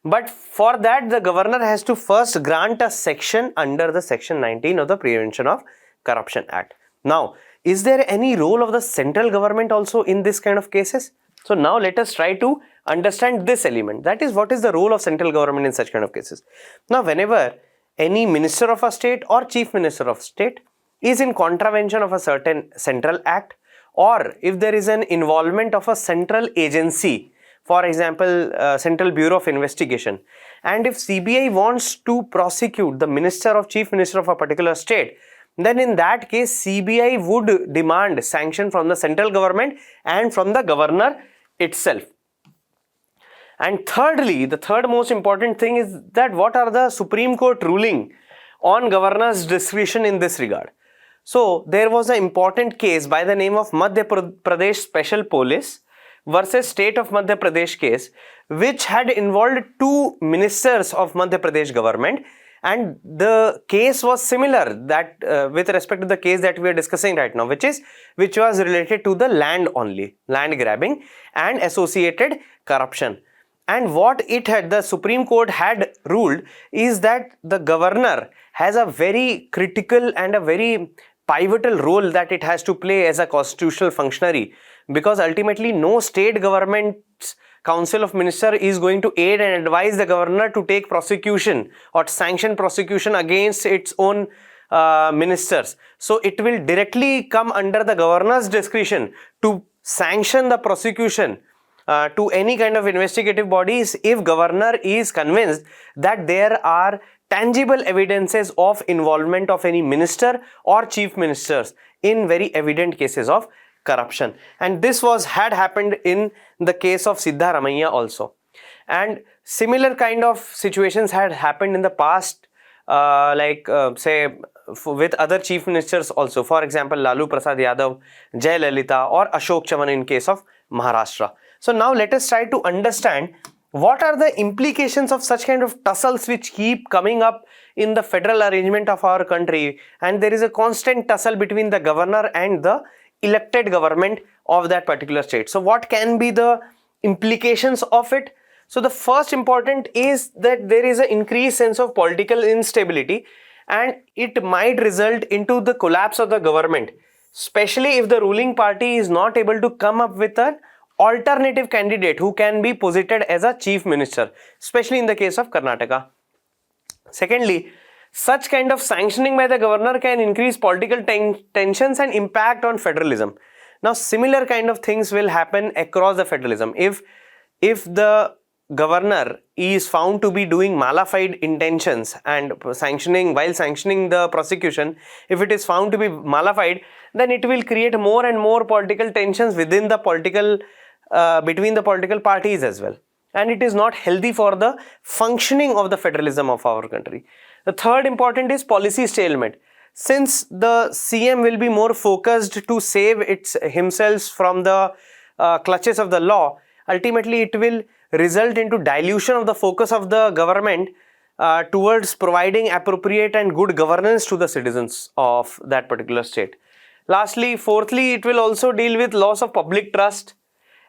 but for that the governor has to first grant a section under the section 19 of the Prevention of Corruption Act. Now, is there any role of the central government also in this kind of cases? So now let us try to understand this element. That is, what is the role of central government in such kind of cases? Now, whenever any minister of a state or chief minister of state is in contravention of a certain central act, or if there is an involvement of a central agency, for example, Central Bureau of Investigation, and if CBI wants to prosecute the minister or chief minister of a particular state, then in that case CBI would demand sanction from the central government and from the governor itself. And thirdly, the third most important thing is that what are the Supreme Court ruling on governor's discretion in this regard. So there was an important case by the name of Madhya Pradesh Special Police versus State of Madhya Pradesh case, which had involved two ministers of Madhya Pradesh government, and the case was similar that with respect to the case that we are discussing right now, which was related to the land grabbing and associated corruption. And what the Supreme Court had ruled is that the governor has a very critical and a very pivotal role that it has to play as a constitutional functionary, because ultimately no state government's Council of Ministers is going to aid and advise the governor to take prosecution or sanction prosecution against its own ministers. So it will directly come under the governor's discretion to sanction the prosecution to any kind of investigative bodies if governor is convinced that there are tangible evidences of involvement of any minister or chief ministers in very evident cases of corruption. And this had happened in the case of Siddaramaiah also. And similar kind of situations had happened in the past, with other chief ministers also. For example, Lalu Prasad Yadav, Jayalalitha, or Ashok Chavan in case of Maharashtra. So now let us try to understand what are the implications of such kind of tussles which keep coming up in the federal arrangement of our country, and there is a constant tussle between the governor and the elected government of that particular state. So what can be the implications of it? So the first important is that there is an increased sense of political instability, and it might result into the collapse of the government, especially if the ruling party is not able to come up with an alternative candidate who can be posited as a chief minister, especially in the case of Karnataka. Secondly, such kind of sanctioning by the governor can increase political tensions and impact on federalism. Now, similar kind of things will happen across the federalism. If the governor is found to be doing mala-fide intentions and while sanctioning the prosecution, if it is found to be mala-fide, then it will create more and more political tensions within the between the political parties as well. And it is not healthy for the functioning of the federalism of our country. The third important is policy stalemate. Since the CM will be more focused to save himself from the clutches of the law, ultimately it will result into dilution of the focus of the government towards providing appropriate and good governance to the citizens of that particular state. Lastly, fourthly, it will also deal with loss of public trust,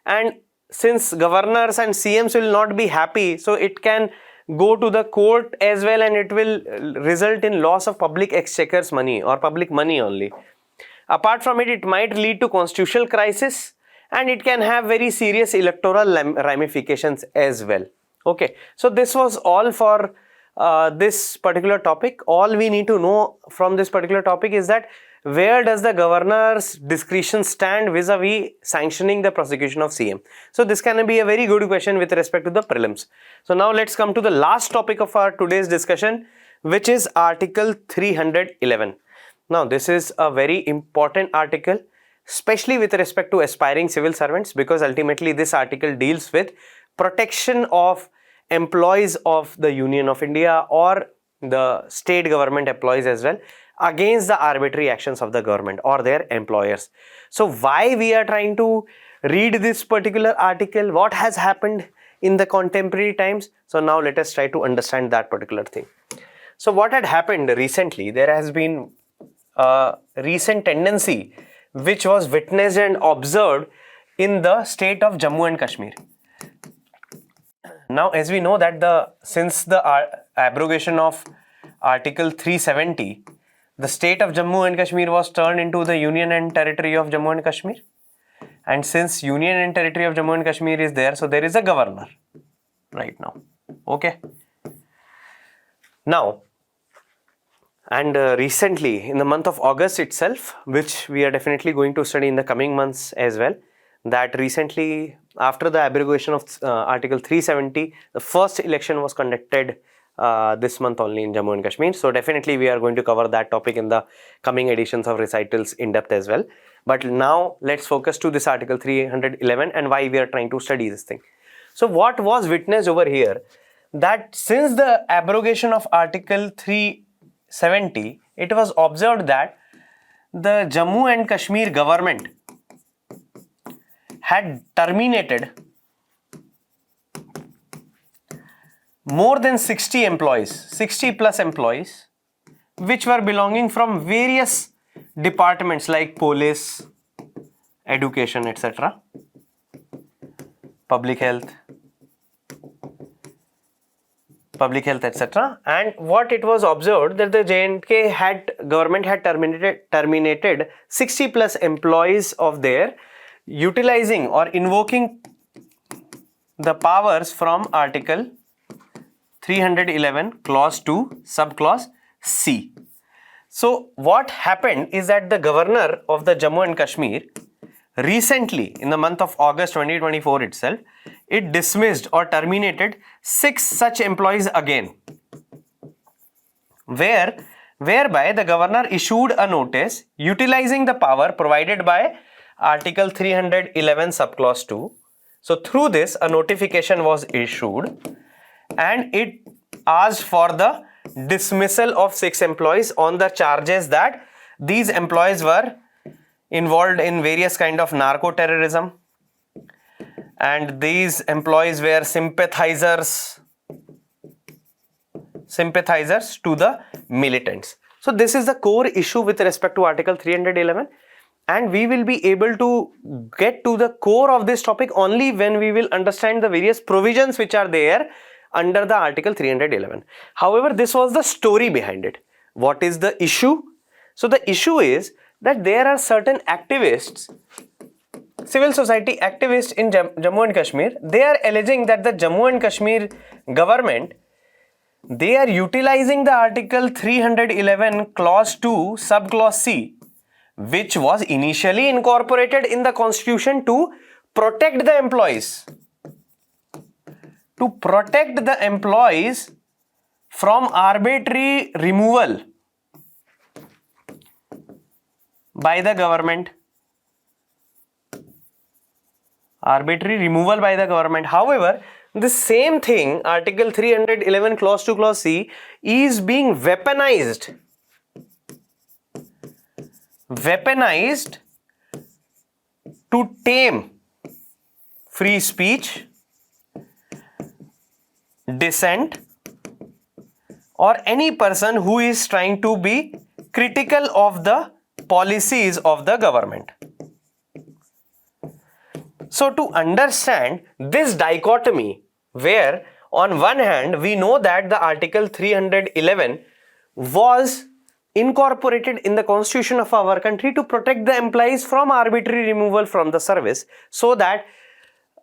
and since governors and CMs will not be happy, so it can go to the court as well, and it will result in loss of public exchequer's money or public money only. Apart from it, it might lead to constitutional crisis, and it can have very serious electoral ramifications as well. Okay, so this was all for this particular topic. All we need to know from this particular topic is that where does the governor's discretion stand vis-a-vis sanctioning the prosecution of CM. So this can be a very good question with respect to the prelims. So now let's come to the last topic of our today's discussion, which is Article 311. Now this is a very important article, especially with respect to aspiring civil servants, because ultimately this article deals with protection of employees of the Union of India or the state government employees as well against the arbitrary actions of the government or their employers. So why we are trying to read this particular article, what has happened in the contemporary times? So now let us try to understand that particular thing. So what had happened recently, there has been a recent tendency which was witnessed and observed in the state of Jammu and Kashmir. Now, as we know that since the abrogation of Article 370, the state of Jammu and Kashmir was turned into the Union and Territory of Jammu and Kashmir. And since Union and Territory of Jammu and Kashmir is there, so there is a governor right now. Okay. Now, and recently in the month of August itself, which we are definitely going to study in the coming months as well, that recently after the abrogation of Article 370, the first election was conducted this month only in Jammu and Kashmir. So definitely we are going to cover that topic in the coming editions of Recitals in depth as well. But now let's focus to this Article 311 and why we are trying to study this thing. So what was witnessed over here, that since the abrogation of Article 370, it was observed that the Jammu and Kashmir government had terminated more than 60 employees, 60 plus employees, which were belonging from various departments like police, education, etc., public health, etc. And what it was observed that the J&K government had terminated 60 plus employees of their, utilizing or invoking the powers from Article 311 clause 2 subclause C. So what happened is that the governor of the Jammu and Kashmir recently in the month of August 2024 itself, it dismissed or terminated 6 such employees again, whereby the governor issued a notice utilizing the power provided by Article 311 subclause 2. So through this a notification was issued and it asked for the dismissal of 6 employees on the charges that these employees were involved in various kind of narco-terrorism, and these employees were sympathizers to the militants. So this is the core issue with respect to Article 311, and we will be able to get to the core of this topic only when we will understand the various provisions which are there under the Article 311. However, this was the story behind it. What is the issue? So the issue is that there are certain activists, civil society activists in Jammu and Kashmir. They are alleging that the Jammu and Kashmir government, they are utilizing the Article 311 clause 2 subclause C, which was initially incorporated in the constitution to protect the employees. To protect the employees from arbitrary removal by the government. However, the same thing, Article 311 clause 2 clause C, is being weaponized to tame free speech, dissent, or any person who is trying to be critical of the policies of the government. So to understand this dichotomy, where On one hand, we know that the Article 311 was incorporated in the constitution of our country to protect the employees from arbitrary removal from the service, so that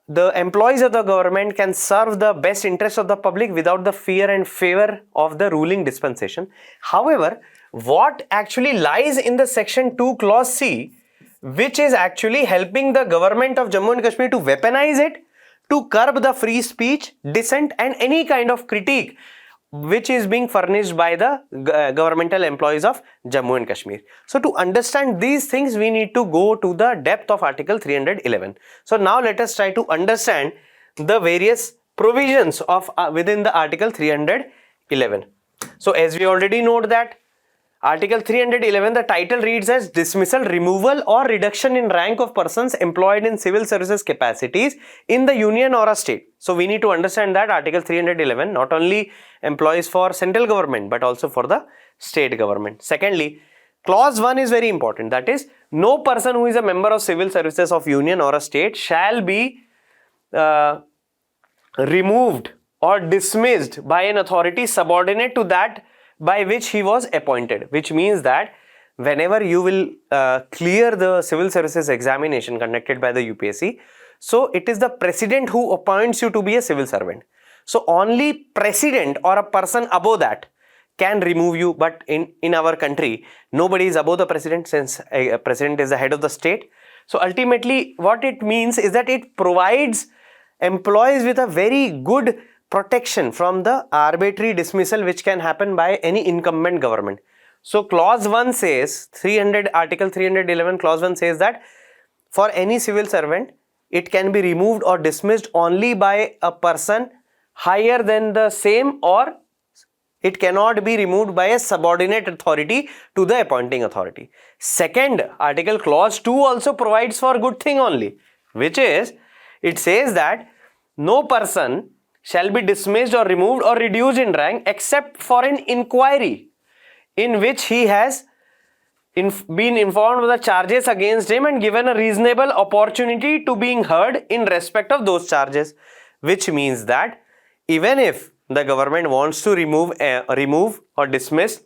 the employees of the government can serve the best interest of the public without the fear and favor of the ruling dispensation. However, what actually lies in the section 2 clause C, which is actually helping the government of Jammu and Kashmir to weaponize it, to curb the free speech, dissent and any kind of critique which is being furnished by the governmental employees of Jammu and Kashmir. So to understand these things, we need to go to the depth of Article 311. So now let us try to understand the various provisions of within the Article 311. So as we already note that Article 311, the title reads as dismissal, removal or reduction in rank of persons employed in civil services capacities in the union or a state. So we need to understand that Article 311 not only employs for central government but also for the state government. Secondly, clause 1 is very important, that is, no person who is a member of civil services of union or a state shall be removed or dismissed by an authority subordinate to that by which he was appointed, which means that whenever you will clear the civil services examination conducted by the UPSC, so it is the president who appoints you to be a civil servant. So only president or a person above that can remove you, but in our country nobody is above the president, since a president is the head of the state. So ultimately what it means is that it provides employees with a very good protection from the arbitrary dismissal which can happen by any incumbent government. So clause 1 says, Article 311 clause 1 says that for any civil servant, it can be removed or dismissed only by a person higher than the same, or it cannot be removed by a subordinate authority to the appointing authority. Second article, clause 2 also provides for good thing only, which is, it says that no person shall be dismissed or removed or reduced in rank except for an inquiry in which he has been informed of the charges against him and given a reasonable opportunity to being heard in respect of those charges. Which means that even if the government wants to remove or dismiss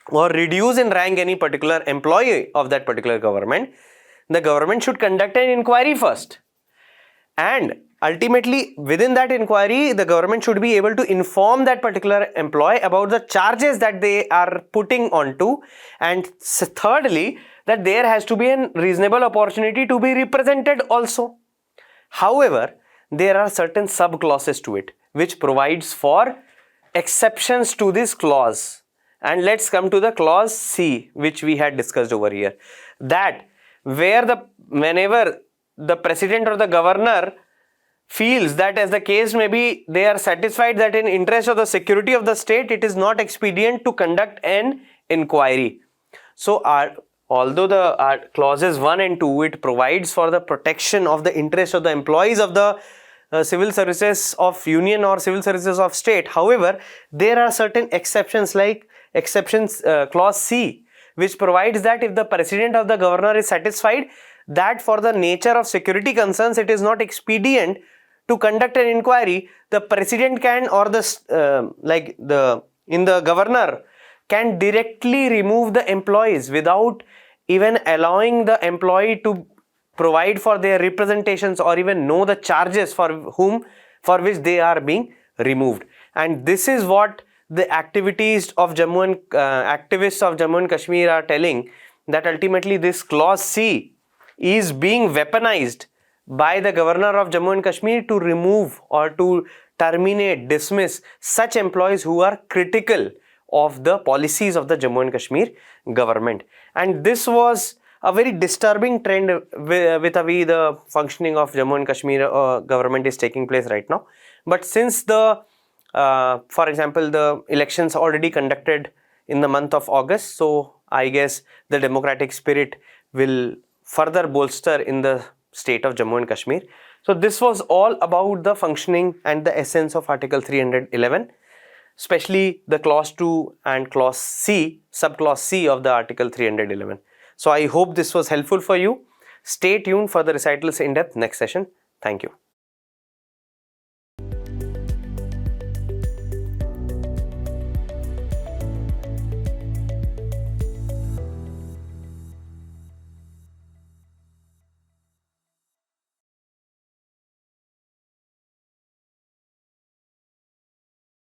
or reduce in rank any particular employee of that particular government, the government should conduct an inquiry first, and ultimately within that inquiry the government should be able to inform that particular employee about the charges that they are putting onto, and thirdly that there has to be a reasonable opportunity to be represented also. However, there are certain sub clauses to it which provides for exceptions to this clause, and let's come to the clause C, which we had discussed over here, that whenever the president or the governor feels that, as the case may be, they are satisfied that in interest of the security of the state it is not expedient to conduct an inquiry. So although the clauses 1 and 2, it provides for the protection of the interest of the employees of the civil services of union or civil services of state, however there are certain exceptions, like clause C, which provides that if the president of the governor is satisfied that for the nature of security concerns it is not expedient to conduct an inquiry, the president can, or the governor can directly remove the employees without even allowing the employee to provide for their representations or even know the charges for which they are being removed. And this is what the activities of activists of Jammu and Kashmir are telling, that ultimately this clause C is being weaponized by the governor of Jammu and Kashmir to remove or to terminate, dismiss such employees who are critical of the policies of the Jammu and Kashmir government. And this was a very disturbing trend vis-a-vis the functioning of Jammu and Kashmir government is taking place right now. But since for example, the elections already conducted in the month of August, so I guess the democratic spirit will further bolster in the state of Jammu and Kashmir. So this was all about the functioning and the essence of Article 311, especially the clause 2 and clause C, subclause C of the Article 311. So I hope this was helpful for you. Stay tuned for the recitals in depth next session. Thank you.